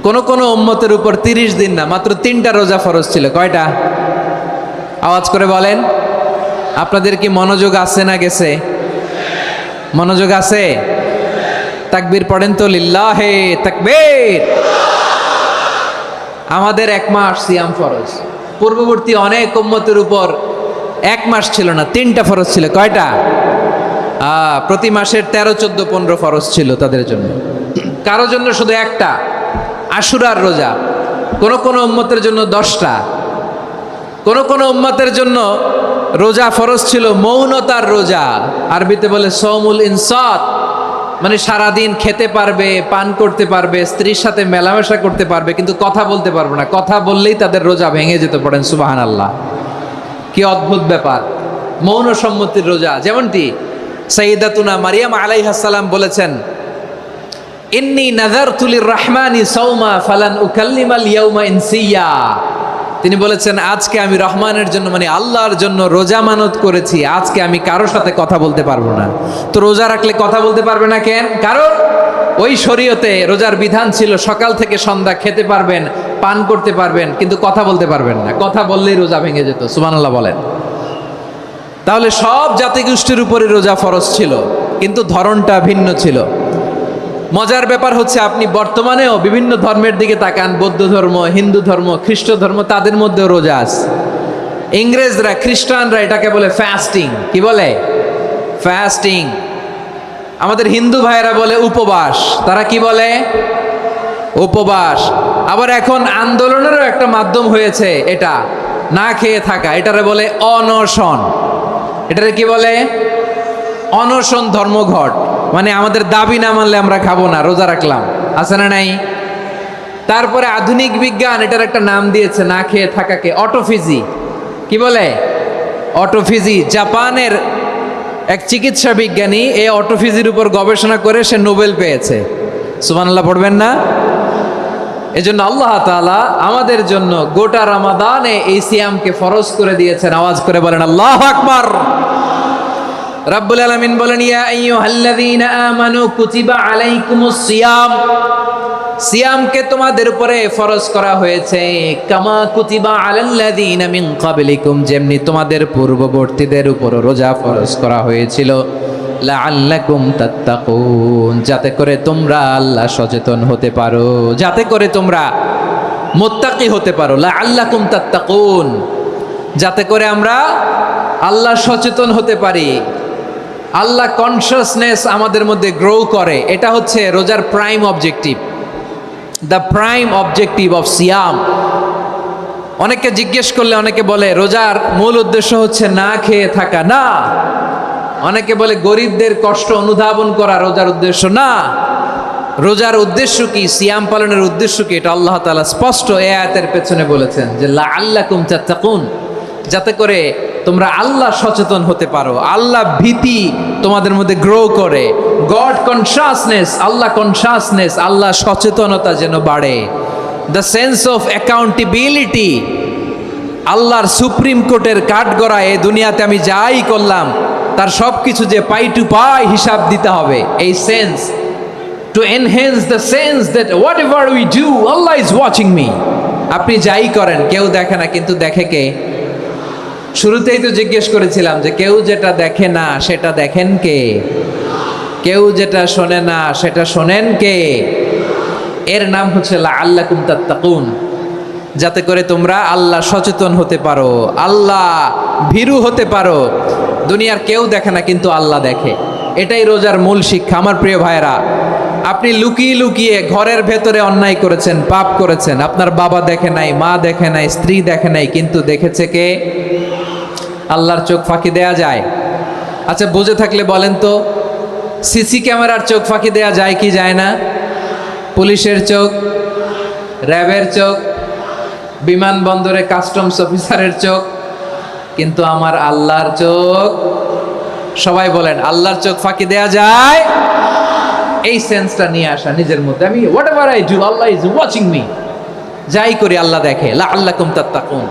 কোন কোন উম্মতের উপর 30 দিন না, মাত্র 3টা রোজা ফরজ ছিল। কয়টা? আওয়াজ করে বলেন। আপনাদের কি মনোযোগ আছে না গেছে? মনোযোগ আছে? তাকবীর পড়েন তো, লিল্লাহে তাকবীর। আমাদের 1 মাস সিয়াম ফরজ, পূর্ববর্তী অনেক উম্মতের উপর 1 মাস ছিল না, 3টা ফরজ ছিল। কয়টা? প্রতি মাসের 13, 14, 15 ফরজ ছিল তাদের জন্য। কারো জন্য শুধু একটা, আশুরার রোজা। কোন কোন উম্মতের জন্য 10টা। কোন কোন উম্মতের জন্য রোজা ফরজ ছিল মৌনতার রোজা, আরবিতে বলে সৌমুল ইনসাত, মানে সারাদিন খেতে পারবে, পান করতে পারবে, স্ত্রীর সাথে মেলামেশা করতে পারবে, কিন্তু কথা বলতে পারবে না। কথা বললেই তাদের রোজা ভেঙে যেতে। পড়েন সুবহানাল্লাহ। কি অদ্ভুত ব্যাপার, মৌন সম্মতির রোজা। যেমনটি সাইয়্যিদাতুনা মারিয়াম আলাইহিস সালাম বলেছেন, ইন্নী নাযারতু লির-রাহমানি সাওমা ফালান উকাল্লিমাল ইয়াওমা ইনসিয়া। তিনি বলেছেন, আজকে আমি রহমানের জন্য, মানে আল্লাহর জন্য রোজা মানত করেছি, আজকে আমি কারোর সাথে কথা বলতে পারবো না। তো রোজা রাখলে কথা বলতে পারবে না কেন? কারণ ওই শরীয়তে রোজার বিধান ছিল সকাল থেকে সন্ধ্যা খেতে পারবেন, পান করতে পারবেন, কিন্তু কথা বলতে পারবেন না। কথা বললেই রোজা ভেঙে যেত। সুবহানাল্লাহ বলেন। তাহলে সব জাতিগোষ্ঠীর উপরে রোজা ফরজ ছিল, কিন্তু ধরনটা ভিন্ন ছিল। মজার ব্যাপার হচ্ছে, আপনি বর্তমানেও বিভিন্ন ধর্মের দিকে তাকান, বৌদ্ধ ধর্ম, হিন্দু ধর্ম, খ্রিস্ট ধর্ম, তাদের মধ্যেও রোজা আছে। ইংরেজরা, খ্রিস্টানরা এটাকে বলে ফাস্টিং। কি বলে? ফাস্টিং। আমাদের হিন্দু ভাইয়েরা বলে উপবাস। তারা কি বলে? উপবাস। আবার এখন আন্দোলনেরও একটা মাধ্যম হয়েছে এটা, না খেয়ে থাকা, এটারে বলে অনশন। এটারে কি বলে? অনশন ধর্মঘট। মানে আমাদের দাবি না মানলে আমরা খাবো না, রোজা রাখলাম। আছে না নাই? তারপরে আধুনিক বিজ্ঞান এটার একটা নাম দিয়েছে না খেয়ে থাকাকে, অটোফিজি। কি বলে? অটোফিজি। জাপানের এক চিকিৎসা বিজ্ঞানী এই অটোফিজির উপর গবেষণা করে সে নোবেল পেয়েছে। সুবহানাল্লাহ পড়বেন না? এজন্য আল্লাহ তাআলা আমাদের জন্য গোটা রমাদানে এই সিয়ামকে ফরজ করে দিয়েছেন। আওয়াজ করে বলেন আল্লাহু আকবার। রাব্বুল আলামিন বলেন, ইয়া আইয়ুহাল্লাযীনা আমানু কুতিবা আলাইকুমুস সিয়াম, সিয়ামকে তোমাদের উপরে ফরজ করা হয়েছে, কামা কুতিবা আলাল্লাযীনা মিন ক্বাবলিকুম, যেমনি তোমাদের পূর্ববর্তীদের উপর রোজা ফরজ করা হয়েছিল, লাআল্লাকুম তাত্তাকুন, যাতে করে তোমরা আল্লাহ সচেতন হতে পারো, যাতে করে তোমরা মুত্তাকি হতে পারো। লাআল্লাকুম তাত্তাকুন, যাতে করে আমরা আল্লাহ সচেতন হতে পারি, আল্লাহ কনসিয়াসনেস আমাদের মধ্যে গ্রো করে। এটা হচ্ছে রোজার prime objective, the prime objective of সিয়াম। অনেকে জিজ্ঞেস করলে অনেকে বলে রোজার মূল উদ্দেশ্য হচ্ছে না খেয়ে থাকা, না। অনেকে বলে গরিবদের কষ্ট অনুধাবন করা রোজার উদ্দেশ্য, না। রোজার উদ্দেশ্য কি, সিয়াম পালনের উদ্দেশ্য কি, এটা আল্লাহ তাআলা স্পষ্ট এই আয়াতের পেছনে বলেছেন যে লাআল্লাকুম তাত্তাকুন, যাতে করে তোমরা আল্লাহ সচেতন হতে পারো, আল্লাহ ভীতি তোমাদের মধ্যে গ্রো করে, গড কনসিয়াসনেস, আল্লাহ কনসিয়াসনেস, আল্লাহ সচেতনতা যেন বাড়ে, দ্য সেন্স অফ অ্যাকাউন্টেবিলিটি, আল্লাহর সুপ্রিম কোর্টের কাঠগড়া এই দুনিয়াতে আমি যাই করলাম তার সব কিছু যে পাই টু পাই হিসাব দিতে হবে, এই sense, to enhance the sense that what ever we do Allah is watching me. আপনি যাই করেন কেউ দেখে না, কিন্তু দেখে কে? শুরুতেই তো জিজ্ঞেস করেছিলাম যে কেউ যেটা দেখে না সেটা দেখেন কে? কেউ যেটা শোনে না সেটা শোনেন কে? এর নাম হচ্ছে লাআল্লাকুম তাত্তাকুন, যাতে করে তোমরা আল্লাহ সচেতন হতে পারো, আল্লাহ ভীরু হতে পারো। দুনিয়ার কেউ দেখে না, কিন্তু আল্লাহ দেখে। এটাই রোজার মূল শিক্ষা। আমার প্রিয় ভাইরা, আপনি লুকিয়ে লুকিয়ে ঘরের ভেতরে অন্যায় করেছেন, পাপ করেছেন, আপনার বাবা দেখে নাই, মা দেখে নাই, স্ত্রী দেখে নাই, কিন্তু দেখেছে কে? আল্লাহর চোখ ফাঁকি দেয়া যায়? আচ্ছা, বুঝে থাকলে বলেন তো, সিসি ক্যামেরার চোখ ফাঁকি দেয়া যায় কি যায় না? পুলিশের চোখ, র্যাবের চোখ, বিমানবন্দরে কাস্টমস অফিসারের চোখ, কিন্তু আমার আল্লাহর চোখ? সবাই বলেন, আল্লাহর চোখ ফাঁকি দেয়া যায়? এই সেন্সটা নিয়ে আসা নিজের মধ্যে, আমি what ever I do Allah is watching me, যাই করি আল্লাহ দেখে। লাআল্লাকুম তাত্তাকুন।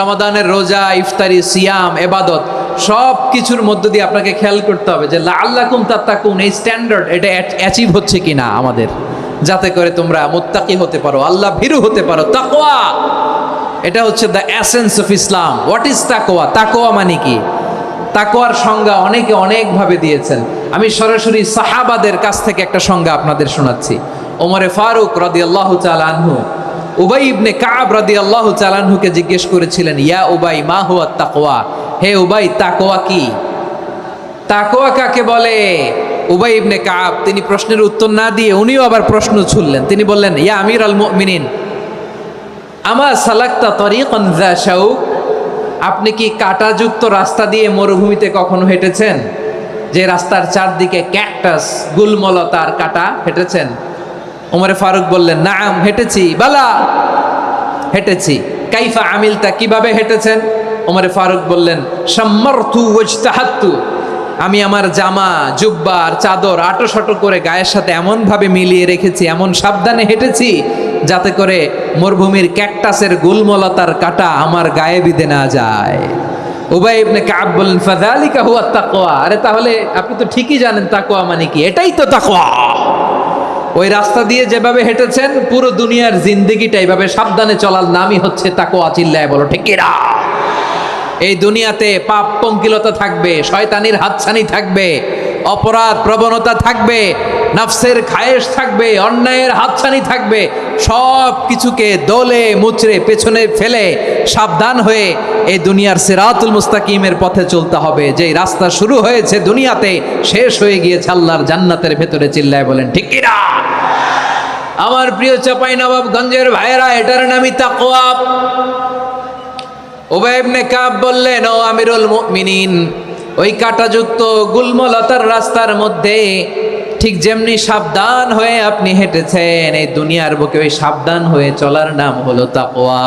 রমাদানের রোজা, ইফতারি, সিয়াম, ইবাদত সব কিছুর মধ্য দিয়ে আপনাকে খেয়াল করতে হবে যে লাআল্লাকুম তাত্তাকুন, এই স্ট্যান্ডার্ড এটা অ্যাচিভ হচ্ছে কিনা আমাদের, যাতে করে তোমরা মুত্তাকি হতে পারো, আল্লাহ ভীরু হতে পারো। তাকওয়া, এটা হচ্ছে the essence of Islam. What is তাকওয়া? তাকওয়া মানে কি? তাকওয়ার সংজ্ঞা অনেকে অনেকভাবে দিয়েছেন। আমি সরাসরি সাহাবাদের কাছ থেকে একটা সংজ্ঞা আপনাদের শোনাচ্ছি। ওমরে ফারুক রাদিয়াল্লাহু তাআলা আনহু উবাই ইবনে কাব রাদিয়াল্লাহু তাআলা আনহুকে জিজ্ঞেস করেছিলেন, ইয়া উবাই মা হুয়া তাকওয়া, হে উবাই তাকওয়া কি? তাকওয়া কাকে বলে? উবাই ইবনে কাব তিনি প্রশ্নের উত্তর না দিয়ে উনিও আবার প্রশ্ন ছুড়লেন। তিনি বললেন, ইয়া আমিরাল মুমিনিন, আমা সালাকতা তরিকান যা শাউক, আপনি কি কাঁটাযুক্ত রাস্তা দিয়ে মরুভূমিতে কখনো হেঁটেছেন? যে রাস্তার চারদিকে ক্যাকটাস, গুলমলতার কাঁটা, হেঁটেছেন? ওমরে ফারুক বললেন, নাম হেঁটেছি। বালা, হেঁটেছি। কাইফা আমিলতা, কিভাবে হেঁটেছেন? ওমরে ফারুক বললেন, শাম্মারতু ওয়াজতাহাত্তু, আমি আমার জামা, জুব্বা আর চাদর আটোসাটো করে গায়ের সাথে এমনভাবে মিলিয়ে রেখেছি, এমন সাবধানে হেঁটেছি যাতে করে মরুভূমির ক্যাকটাসের গুলমলতার কাঁটা আমার গায়ে বিঁধে না যায়। উবাই ইবনে কাব বললেন, ফাযালিকা হুয়া তাকওয়া, আরে তাহলে আপনি তো ঠিকই জানেন তাকওয়া মানে কি, এটাই তো তাকওয়া। ওই রাস্তা দিয়ে যেভাবে হেঁটেছেন, পুরো দুনিয়ার জিন্দেগিটা এইভাবে সাবধানে চলার নামই হচ্ছে তাকওয়া। চিল্লায় বলো ঠিক কিনা? এই দুনিয়াতে পাপ পঙ্কিলতা থাকবে, শয়তানির হাতছানি থাকবে, অপরাধ প্রবণতা থাকবে, নফসের খায়েশ থাকবে, অন্যায়ের হাতছানি থাকবে। সব কিছুকে দোলে মুচড়ে পেছনে ফেলে সাবধান হয়ে এই দুনিয়ার সিরাতুল মুস্তাকিমের পথে চলতে হবে। যেই রাস্তা শুরু হয়েছে দুনিয়াতে, শেষ হয়ে গিয়েছে আল্লাহর জান্নাতের ভেতরে। চিল্লায় বলেন ঠিক কিনা? আমার প্রিয় চাঁপাইনবাবগঞ্জের ভাইয়েরা, এটার নামই তাকওয়া। উবাই ইবনে কাব বললেন, ও আমিরুল মুমিনিন, ওই কাঁটাযুক্ত গুলমলতার রাস্তার মধ্যে ঠিক যেমনি সাবধান হয়ে আপনি হেঁটেছেন, এই দুনিয়ার বুকে ওই সাবধান হয়ে চলার নাম হলো তাকওয়া।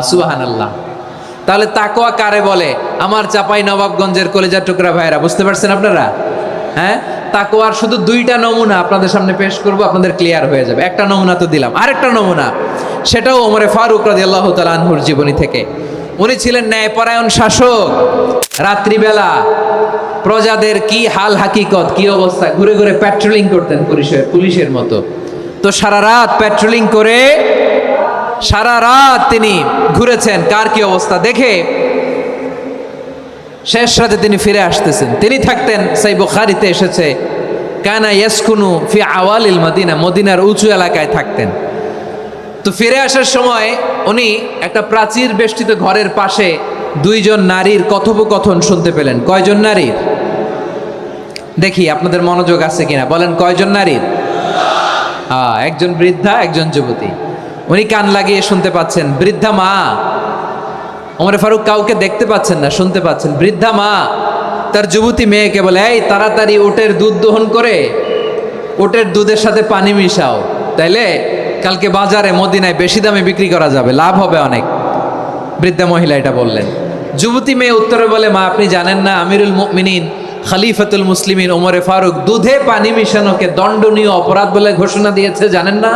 সুবহানাল্লাহ। তাহলে তাকওয়া কারে বলে? আমার চাঁপাইনবাবগঞ্জের কলিজার টুকরা ভাইয়েরা, বুঝতে পারছেন আপনারা? হ্যাঁ, তাকওয়ার শুধু দুইটা নমুনা আপনাদের সামনে পেশ করব, আপনাদের ক্লিয়ার হয়ে যাবে। একটা নমুনা তো দিলাম, আরেকটা নমুনা, সেটাও ওমরে ফারুক রাদিয়াল্লাহু তাআলা আনহুর জীবনী থেকে। উনি ছিলেন ন্যায়পরায়ণ শাসক। রাত্রিবেলা প্রজাদের কি হাল হাকিকত, কি অবস্থা, ঘুরে ঘুরে প্যাট্রোলিং করতেন পুলিশের মতো। তো সারা রাত প্যাট্রোলিং করে সারা রাত তিনি ঘুরেছেন কার কি অবস্থা দেখে শেষ রাতে তিনি ফিরে আসতেছেন। তিনি থাকতেন, সেই বুখারীতে এসেছে, কানা ইয়াসকুনু ফি আওয়ালিল মদিনা, মদিনার উঁচু এলাকায় থাকতেন। তো ফিরে আসার সময় উনি একটা প্রাচীর বেষ্টিত ঘরের পাশে দুইজন নারীর কথোপকথন শুনতে পেলেন। কয়জন নারীর? দেখি আপনাদের মনোযোগ আছে কিনা, বলেন কয়জন নারীর? একজন বৃদ্ধা, একজন যুবতী। উনি কান লাগিয়ে শুনতে পাচ্ছেন। বৃদ্ধা মা, ওমর ফারুক কাউকে দেখতে পাচ্ছেন না, শুনতে পাচ্ছেন। বৃদ্ধা মা তার যুবতী মেয়েকে বলে, এই তাড়াতাড়ি উটের দুধ দহন করে উটের দুধের সাথে পানি মিশাও, তাইলে কালকে বাজারে মদিনায় বেশি দামে বিক্রি করা যাবে, লাভ হবে অনেক। বৃদ্ধা মহিলা এটা বললেন। যুবতী মেয়ে উত্তরে বলে, মা আপনি জানেন না আমিরুল মুমিনিন খলিফাতুল মুসলিমিন ওমরে ফারুক দুধে পানি মিশানোকে দণ্ডনীয় অপরাধ বলে ঘোষণা দিয়েছে, জানেন না?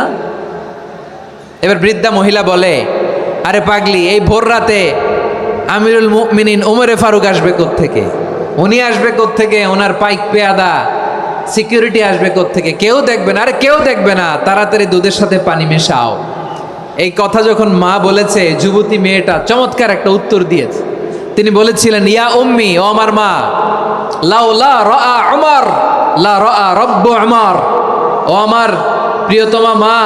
এবার বৃদ্ধা মহিলা বলে, আরে পাগলি, এই ভোর রাতে আমিরুল মুমিনিন ওমরে ফারুক আসবে কোত্থেকে? উনি আসবে কোত্থেকে? ওনার পাইক পেয়াদা সিকিউরিটি আসবে কোত্থেকে? কেউ দেখবে না। আরে কেউ দেখবে না, তাড়াতাড়ি দুধের সাথে পানি মেশাও। এই কথা যখন মা বলেছে, যুবতী মেয়েটা চমৎকার একটা উত্তর দিয়েছে। তিনি বলেছিলেন, ইয়া উম্মি, ও আমার মা, লাউলা রাআ উমর লা রাআ রব্বু উমর। ও আমার প্রিয়তমা মা,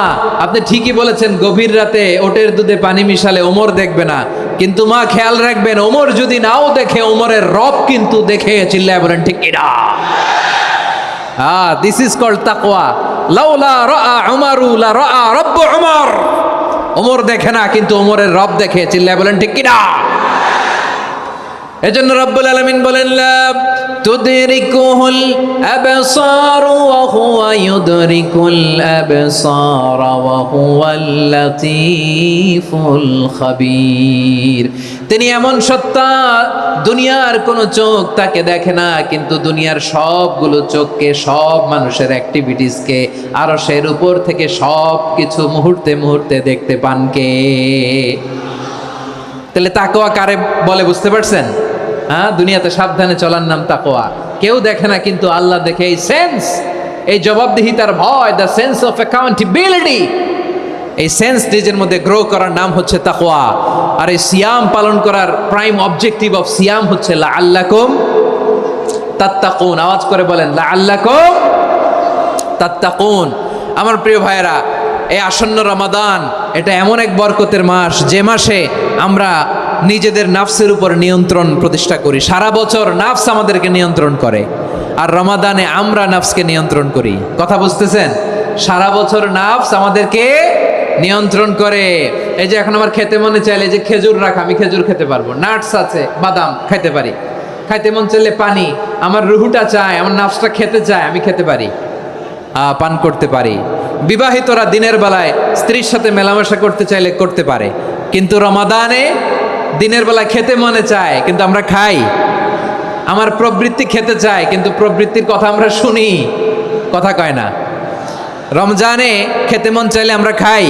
আপনি ঠিকই বলেছেন, গভীর রাতে ওটের দুধে পানি মিশালে ওমর দেখবে না, কিন্তু মা খেয়াল রাখবেন, ওমর যদি নাও দেখে, ওমরের রব কিন্তু দেখে। চিল্লায় বলেন ঠিক কিনা? দিস ইজ কল্ড তাকওয়া। লাউলা রাআ উমরু লা রাআ রব্বু উমর। ওমর দেখে না, কিন্তু ওমরের রব দেখে। চিল্লায় বলেন ঠিক কিনা? এজন্য রব্বুল আলামিন বলেন, লা তুদরিকুহুল আবসার ওয়া হুয়া ইউদরিকুল আবসার ওয়া হুয়াল লাতীফুল খাবীর। তিনি এমন সত্তা, দুনিয়ার কোনো চোখ তাকে দেখে না, কিন্তু দুনিয়ার সবগুলো চোখকে, সব মানুষের অ্যাক্টিভিটিসকে আরশের উপর থেকে সব কিছু মুহূর্তে মুহূর্তে দেখতে পান কে? তাহলে তাকওয়া কারে বলে বুঝতে পারছেন? দুনিয়াতে সাবধানে চলার নাম তাকওয়া। কেউ দেখে না, কিন্তু আল্লাহ দেখে। এই সেন্স, এই জবাবদিহিতার ভয়, দ্য সেন্স অফ অ্যাকাউন্টেবিলিটি, এই সেন্স নিজের মধ্যে গ্রো করার নাম হচ্ছে তাকওয়া। আর এই সিয়াম পালন করার প্রাইম অবজেক্টিভ অফ সিয়াম হচ্ছে লাআল্লাকুম তাত্তাকুন। আওয়াজ করে বলেন, লাআল্লাকুম তাত্তাকুন। আমার প্রিয় ভাইয়েরা, এই আসন্ন রমাদান, এটা এমন এক বরকতের মাস, যে মাসে আমরা নিজেদের নাফসের উপর নিয়ন্ত্রণ প্রতিষ্ঠা করি। সারা বছর নাফস আমাদেরকে নিয়ন্ত্রণ করে, আর রমাদানে আমরা নাফসকে নিয়ন্ত্রণ করি। কথা বুঝতেছেন? সারা বছর নাফস আমাদেরকে নিয়ন্ত্রণ করে। এই যে এখন আমার খেতে মনে চাইলে, যে খেজুর রাখা, আমি খেজুর খেতে পারবো, নাটস আছে, বাদাম খাইতে পারি। খাইতে মন চাইলে পানি, আমার রুহুটা চায়, আমার নাফসটা খেতে চায়, আমি খেতে পারি, পান করতে পারি। বিবাহিতরা দিনের বেলায় স্ত্রীর সাথে মেলামেশা করতে চাইলে করতে পারে, কিন্তু রমাদানে দিনের বেলা খেতে মনে চায়, কিন্তু আমরা খাই। আমার প্রবৃত্তি খেতে চায়, কিন্তু প্রবৃত্তির কথা আমরা শুনি, কথা কয় না। রমজানে খেতে মন চাইলে আমরা খাই,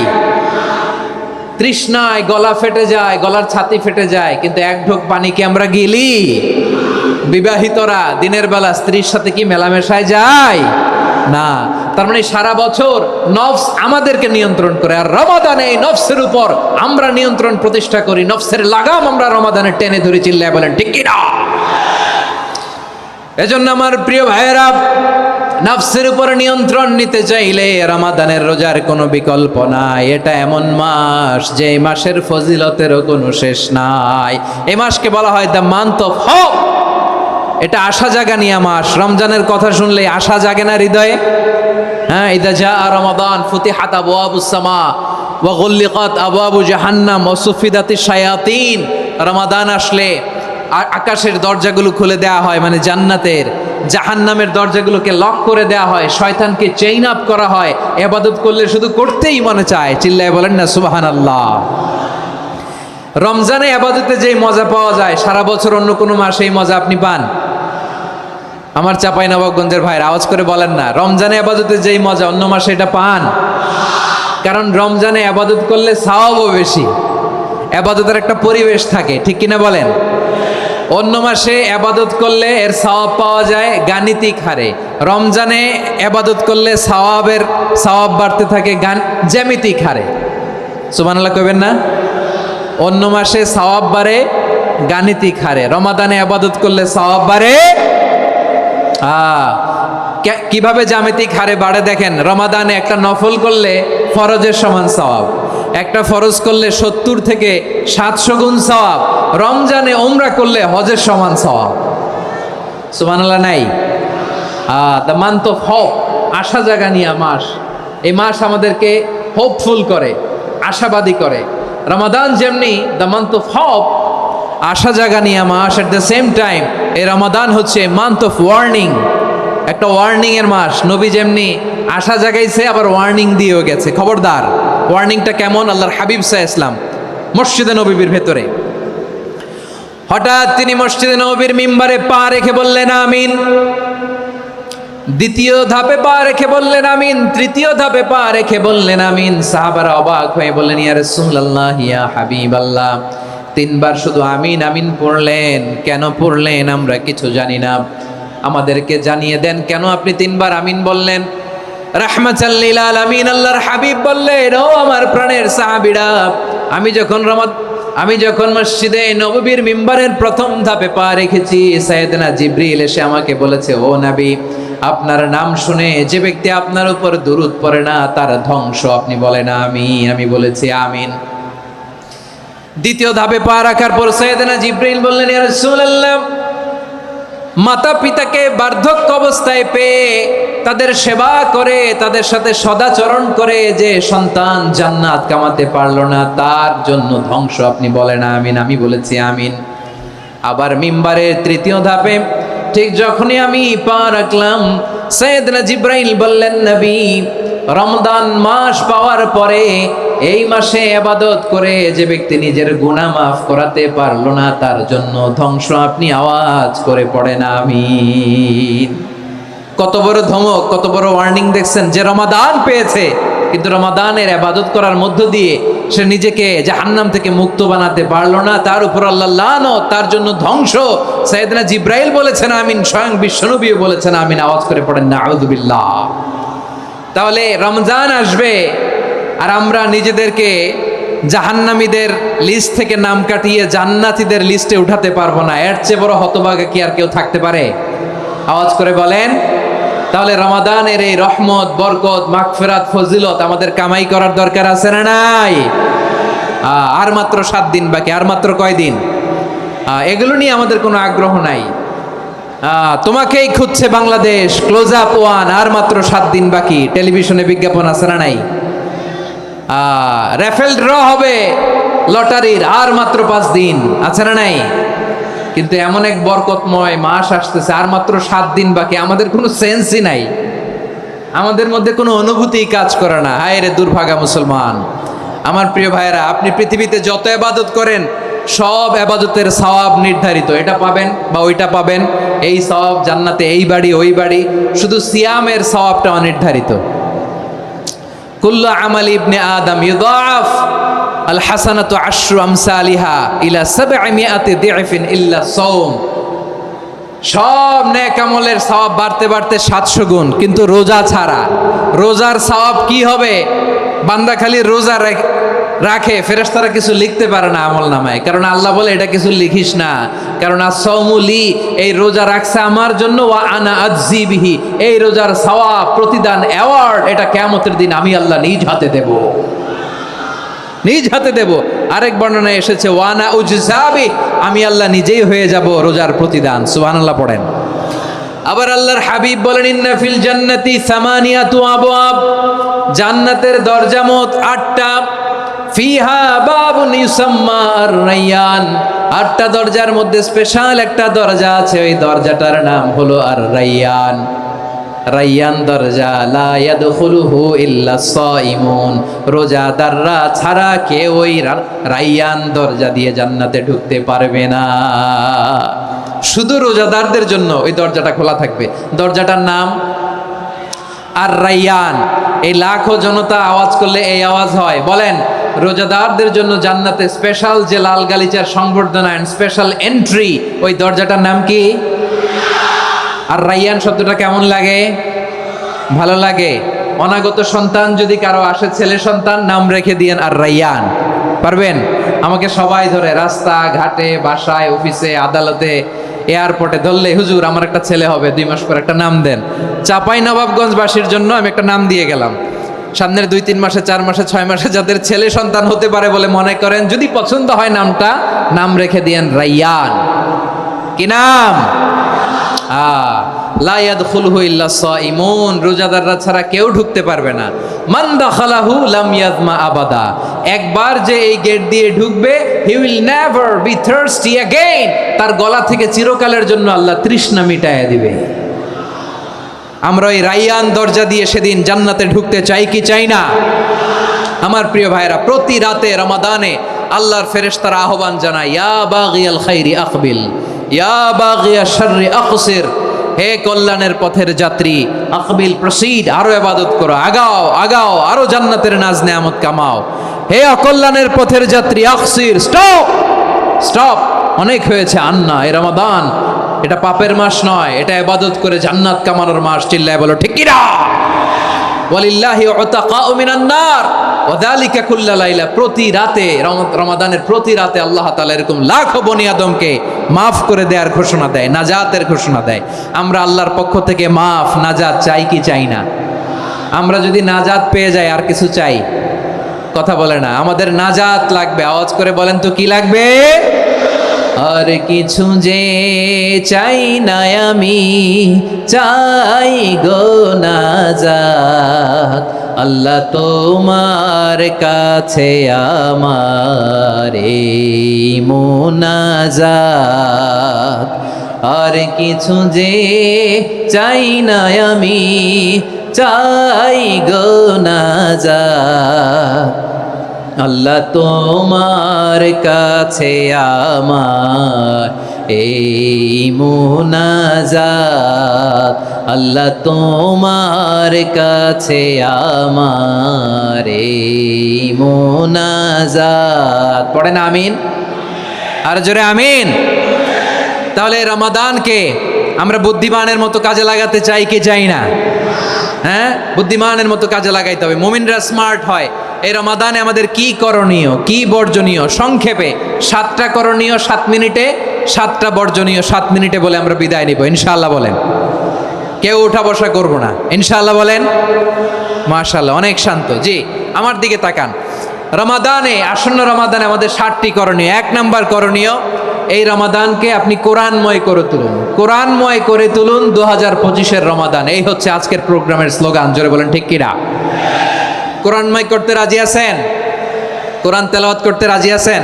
তৃষ্ণায় গলা ফেটে যায়, গলার ছাতি ফেটে যায়, কিন্তু এক ঢোক পানি কি আমরা গিলি? বিবাহিতরা দিনের বেলা স্ত্রীর সাথে কি মেলামেশায় যায় না? তার মানে সারা বছর নফস আমাদেরকে নিয়ন্ত্রণ করে, আর রমাদানে এই নফসের উপর আমরা নিয়ন্ত্রণ প্রতিষ্ঠা করি। নফসের লাগাম আমরা রমাদানে টেনে ধরে। চিল্লায় বলেন ঠিক কিনা? এজন্য আমার প্রিয় ভাইয়েরা, নফসের উপর নিয়ন্ত্রণ নিতে চাইলে রমাদানের রোজার কোনো বিকল্প নাই। এটা এমন মাস, যে মাসের ফজিলতেরও কোনো শেষ নাই। এই মাসকে বলা হয় দ্য মান্থ অফ হোপ। এটা আশা জাগানিয়া মাস। রমজানের কথা শুনলে আশা জাগে না হৃদয়ে? ইদা জাআ রমাদান ফুতিহাত আবওয়াবুস সামা ওয়া গুল্লিকাত আবওয়াবু জাহান্নাম ওয়া সুফিদাতিশ শায়াতিন। রমাদান আসলে আকাশের দরজাগুলো খুলে দেওয়া হয়, মানে জান্নাতের। জাহান্নামের দরজাগুলোকে লক করে দেওয়া হয়, শয়তানকে চেইন আপ করা হয়। ইবাদত করলে শুধু করতেই মনে চায়। চিল্লায় বলেন না সুবহানাল্লাহ। রমজানে ইবাদতে যেই মজা পাওয়া যায়, সারা বছর অন্য কোনো মাসে এই মজা আপনি পান? আমার চাঁপাইনবাবগঞ্জের ভাইয়ের আওয়াজ করে বলেন না, রমজানে ইবাদতে যেই মজা অন্য মাসে এটা পান? কারণ রমজানে ইবাদত করলে সওয়াবও বেশি, ইবাদতের একটা পরিবেশ থাকে, ঠিক কিনা বলেন? অন্য মাসে আবাদত করলে এর সওয়াব পাওয়া যায় গাণিতিক হারে, রমজানে আবাদত করলে সওয়াব বাড়তে থাকে জ্যামিতিক হারে। সুবহানাল্লাহ কইবেন না? অন্য মাসে সওয়াব বাড়ে গাণিতিক হারে, রমাদানে আবাদত করলে সওয়াব বাড়ে কিভাবে জ্যামিতিক হারে বাড়ে দেখেন। রমাদানে একটা নফল করলে ফরজের সমান সওয়াব, একটা ফরজ করলে 70 থেকে 700 গুণ সওয়াব, রমজানে উমরা করলে হজের সমান সওয়াব। সুবহানাল্লাহ নাই? দ্য মান্থ অফ হোপ, আশা জাগানিয়া মাস। এই মাস আমাদেরকে হোপফুল করে, আশাবাদী করে। রমাদান যেমনি দ্য মান্থ অফ হোপ, আশা জাগানিয়া মাস, এট দ্য সেম টাইম এই রমাদান হচ্ছে মান্থ অফ ওয়ার্নিং, একটা ওয়ার্নিং এর মাস। নবী যেমনি আশা জাগাইছে আবার ওয়ার্নিং দিয়েও গেছে, খবরদার। ওয়ার্নিংটা কেমন? আল্লাহর হাবিব সাল্লাল্লাহু আলাইহি ওয়াসাল্লাম মসজিদে নববীর ভেতরে, হঠাৎ তিনি মসজিদে নববীর মিম্বারে পা রেখে বললেন আমিন। দ্বিতীয় ধাপে পা রেখে বললেন আমিন, তৃতীয় ধাপে পা রেখে বললেন আমিন। সাহাবারা অবাক হয়ে বললেন ইয়া রাসূলুল্লাহ, ইয়া হাবিবাল্লাহ, 3 বার শুধু আমিন আমিন পড়লেন, কেন পড়লেন আমরা কিছু জানি না, আমাদেরকে জানিয়ে দেন কেন আপনি 3 বার আমিন বললেন। রাহমাতাল লিল আলামিন আল্লাহর হাবিব বললেন, ও আমার প্রাণের সাহাবীরা, আমি যখন মসজিদে নববীর মিম্বারের প্রথম ধাপে পা রেখেছি, সাইয়েদনা জিবরিল এসে আমাকে বলেছে, ও নবী, আপনার নাম শুনে যে ব্যক্তি আপনার উপর দুরূদ পড়ে না তার ধ্বংস। আপনি বলেন আমিন। আমি বলেছি আমিন। দ্বিতীয় ধাপে পা রাখার পর সাইয়েদনা জিবরিল বললেন, ইয়া রাসূলুল্লাহ, মাতা পিতাকে বার্ধক্য অবস্থায় পেয়ে তাদের সেবা করে, তাদের সাথে সদাচরণ করে যে সন্তান জান্নাত কামাতে পারলো না, তার জন্য ধ্বংস। আপনি বলেন আমিন। আমি বলেছি আমিন। আবার মিম্বারের তৃতীয় ধাপে ঠিক যখনই আমি পা রাখলাম, সাইয়েদনা জিবরাইল বললেন, নবী, রমজান মাস পাওয়ার পরে এই মাসে ইবাদত করে যে ব্যক্তি নিজের গুনাহ মাফ করাতে পারলো না, তার জন্য ধ্বংস। আপনি আওয়াজ করে পড়েন আমিন। কত বড় ধমক, কত বড় ওয়ার্নিং দেখছেন। যে রমাদান পেয়েছে কিন্তু রমাদানের ইবাদত করার মধ্য দিয়ে সে নিজেকে জাহান্নাম থেকে মুক্ত বানাতে পারলো না, তার উপর আল্লাহ লানত, তার জন্য ধ্বংস। সাইয়েদনা জিবরাইল বলেছেন আমিন, স্বয়ং বিশ্বনবীও বলেছেন আমিন। আওয়াজ করে পড়েন নাউযুবিল্লাহ। তাহলে রমজান আসবে আর আমরা নিজেদেরকে জাহান্নামীদের লিস্ট থেকে নাম কাটিয়ে জান্নাতীদের লিস্টে উঠাতে পারবো না। এর চেয়ে বড় হতভাগা কি আর কেউ থাকতে পারে? আওয়াজ করে বলেন। তাহলে রমাদানের এই রহমত, বরকত, মাগফিরাত, ফজিলত আমাদের কামাই করার দরকার আছে না নাই? আর মাত্র 7 দিন বাকি। আর মাত্র কয় দিন? এগুলো নিয়ে আমাদের কোনো আগ্রহ নাই। তোমাকেই খুঁজছে বাংলাদেশ, ক্লোজ আপ 1, আর মাত্র 7 দিন বাকি। টেলিভিশনে বিজ্ঞাপন আছে না নাই? রেফেল ড্র হবে লটারির, আর মাত্র 5 দিন আছে না নাই? কিন্তু এমন এক বরকতময় মাস আসতেছে, আর মাত্র 7 দিন বাকি। আমাদের কোনো সেন্সই নাই, আমাদের মধ্যে কোনো অনুভূতি কাজ করে না। হায় রে দুর্ভাগা মুসলমান। আমার প্রিয় ভাইয়েরা, আপনি পৃথিবীতে যত ইবাদত করেন সব ইবাদতের সওয়াব নির্ধারিত। এটা পাবেন বা ওইটা পাবেন, এই সওয়াব জান্নাতে, এই বাড়ি ওই বাড়ি। শুধু সিয়ামের সওয়াবটা অনির্ধারিত। কুল্লু আমালি ইবনে আদম ইউদাআফ আল হাসানাতু আশরু আমসালিহা ইলা 700 দি'ফিন ইল্লা সাওম। সব নেক আমলের সওয়াব বাড়তে বাড়তে 700 গুণ, কিন্তু রোজা ছাড়া। রোজার সওয়াব কি হবে? বান্দা খালি রোজা রাখে, ফেরেশতারা কিছু লিখতে পারে না আমল নামায়, কারণ আল্লাহ বলে এটা কিছু লিখিস না, কারণ আস-সাওমু লি, এই রোজা রাখছে আমার জন্য, ওয়া আনা আজজি বিহি, এই রোজার সওয়াব, প্রতিদান, অ্যাওয়ার্ড এটা কিয়ামতের দিন আমি আল্লাহ নিজ হাতে দেব, নিজ হাতে দেব। আরেক বর্ণনায় এসেছে ওয়ানা উজজাবি, আমি আল্লাহ নিজেই হয়ে যাব রোজার প্রতিদান। সুবহানাল্লাহ পড়েন। আবার আল্লাহর হাবিব বলেন, ইন্না ফিল জান্নাতি সামানিয়াতু আবওয়াব, জান্নাতের দরজা মোট 8টা। ফিহা বাবুন ইউসাম্মা আর-রায়্যান, 8টা দরজার মধ্যে স্পেশাল একটা দরজা আছে, ওই দরজাটার নাম হলো আর-রায়্যান। রায়্যান দরজা, লা ইয়াদখুলুহু ইল্লা সাইমুন, রোজাদাররা ছাড়া কেউ ওই রায়্যান দরজা দিয়ে জান্নাতে ঢুকতে পারবে না। শুধু রোজাদারদের জন্য ওই দরজাটা খোলা থাকবে। দরজাটার নাম আর রায়্যান। এই লাখো জনতা আওয়াজ করলে এই আওয়াজ হয়, বলেন রোজাদারদের জন্য জান্নাতে স্পেশাল যে লাল গালিচার সংবর্ধনা এন্ড স্পেশাল এন্ট্রি, ওই দরজাটার নাম কি? আর রাইয়ান শব্দটা কেমন লাগে? ভালো লাগে। অনাগত সন্তান যদি কারো আসে, ছেলে সন্তান, নাম রেখে দিয়েন আর রাইয়ান। পারবেন? আমাকে সবাই ধরে রাস্তা ঘাটে, বাসায়, অফিসে, আদালতে, এয়ারপোর্টে ধরলে, হুজুর আমার একটা ছেলে হবে 2 মাস পর, একটা নাম দেন। চাপাই নবাবগঞ্জবাসীর জন্য আমি একটা নাম দিয়ে গেলাম। সামনের 2-3 মাসে, 4 মাসে, 6 মাসে যাদের ছেলে সন্তান হতে পারে বলে মনে করেন, যদি পছন্দ হয় নামটা, নাম রেখে দিয়েন রাইয়ান। কি নাম? লা ইয়াদখুলহু ইল্লা সাইমুন, রোজাদাররা ছাড়া কেউ ঢুকতে পারবে না। মান দাখালাহু লাম ইয়াজমা আবাদা, একবার যে এই গেট দিয়ে ঢুকবে, he will never be thirsty again, তার গলা থেকে চিরকালের জন্য আল্লাহ তৃষ্ণা মিটায়া দিবে। আমরা ওই রাইয়ান দরজা দিয়ে সেদিন জান্নাতে ঢুকতে চাই কি চাই না? আমার প্রিয় ভাইরা, প্রতি রাতে রমাদানে আল্লাহর ফেরেশতারা আহ্বান জানায়, ইয়া বাগিয়াল খাইরি আকবিল, ইয়া বাগিয়াশ শাররি আকসির, হে কল্যাণের পথের যাত্রী, আকবিল প্রসিড, আরো ইবাদত করো, আগাও আগাও, আরো জান্নাতের নাজ নেয়ামত কামাও। হে অকল্যাণের পথের যাত্রী, আকসির, স্টপ স্টপ, অনেক হয়েছে। আন্না, এ রমাদান, এটা পাপের মাস নয়, এটা ইবাদত করে জান্নাত কামানোর মাস। চিল্লায় বলো ঠিক কিনা? ওয়ালিল্লাহি উতাকাউ মিনান নার ওয়া যালিকা কুল্লা লাইলা, প্রতি রাতে, রমাদানের প্রতি রাতে আল্লাহ তাআলা এরকম লাখো বনি আদমকে মাফ করে দেওয়ার ঘোষণা দেয়, নাজাতের ঘোষণা দেয়। আমরা আল্লাহর পক্ষ থেকে মাফ, নাজাত চাই কি চাই না? আমরা যদি নাজাত পেয়ে যাই, আর কিছু চাই? কথা বলে না। আমাদের নাজাত লাগবে। আওয়াজ করে বলেন তো কি লাগবে? আর কিছু যে চাই না আমি, চাই গো নাজাত, আল্লাহ তোমার কাছে আমার এই মুনাজাত। আর কিছু যে চাই না আমি, চাই গো নাজাত, আল্লাহ তোমার কাছে আমার এই মুনাজাত, আল্লাহ তোমার কাছে আমার এই মুনাজাত। পড়েন আমিন, আর জোরে আমিন। তাহলে রমাদানকে আমরা বুদ্ধিমানের মতো কাজে লাগাতে চাই কি চাই না? হ্যাঁ, বুদ্ধিমানের মতো কাজে লাগাইতে হবে। মুমিনরা স্মার্ট হয়। এই রমাদানে আমাদের কি করণীয়, কি বর্জনীয়? সংক্ষেপে 7টা করণীয় 7 মিনিটে, 7টা বর্জনীয় 7 মিনিটে বলে আমরা বিদায় নিব ইনশাআল্লাহ। বলেন, কেউ উঠা বসা করব না ইনশাআল্লাহ। বলেন মাশাআল্লাহ, অনেক শান্ত। জি, আমার দিকে তাকান। রমাদানে, আসন্ন রমাদানে আমাদের 7টি করণীয়। 1 নাম্বার করণীয়, এই রমাদানকে আপনি কোরআনময় করে তুলুন। কোরআনময় করে তুলুন 2025-এর রমাদান। এই হচ্ছে আজকের প্রোগ্রামের স্লোগান। জোরে বলেন ঠিক কিনা? কোরআনময় করতে রাজি আছেন? কোরআন তেলাওয়াত করতে রাজি আছেন?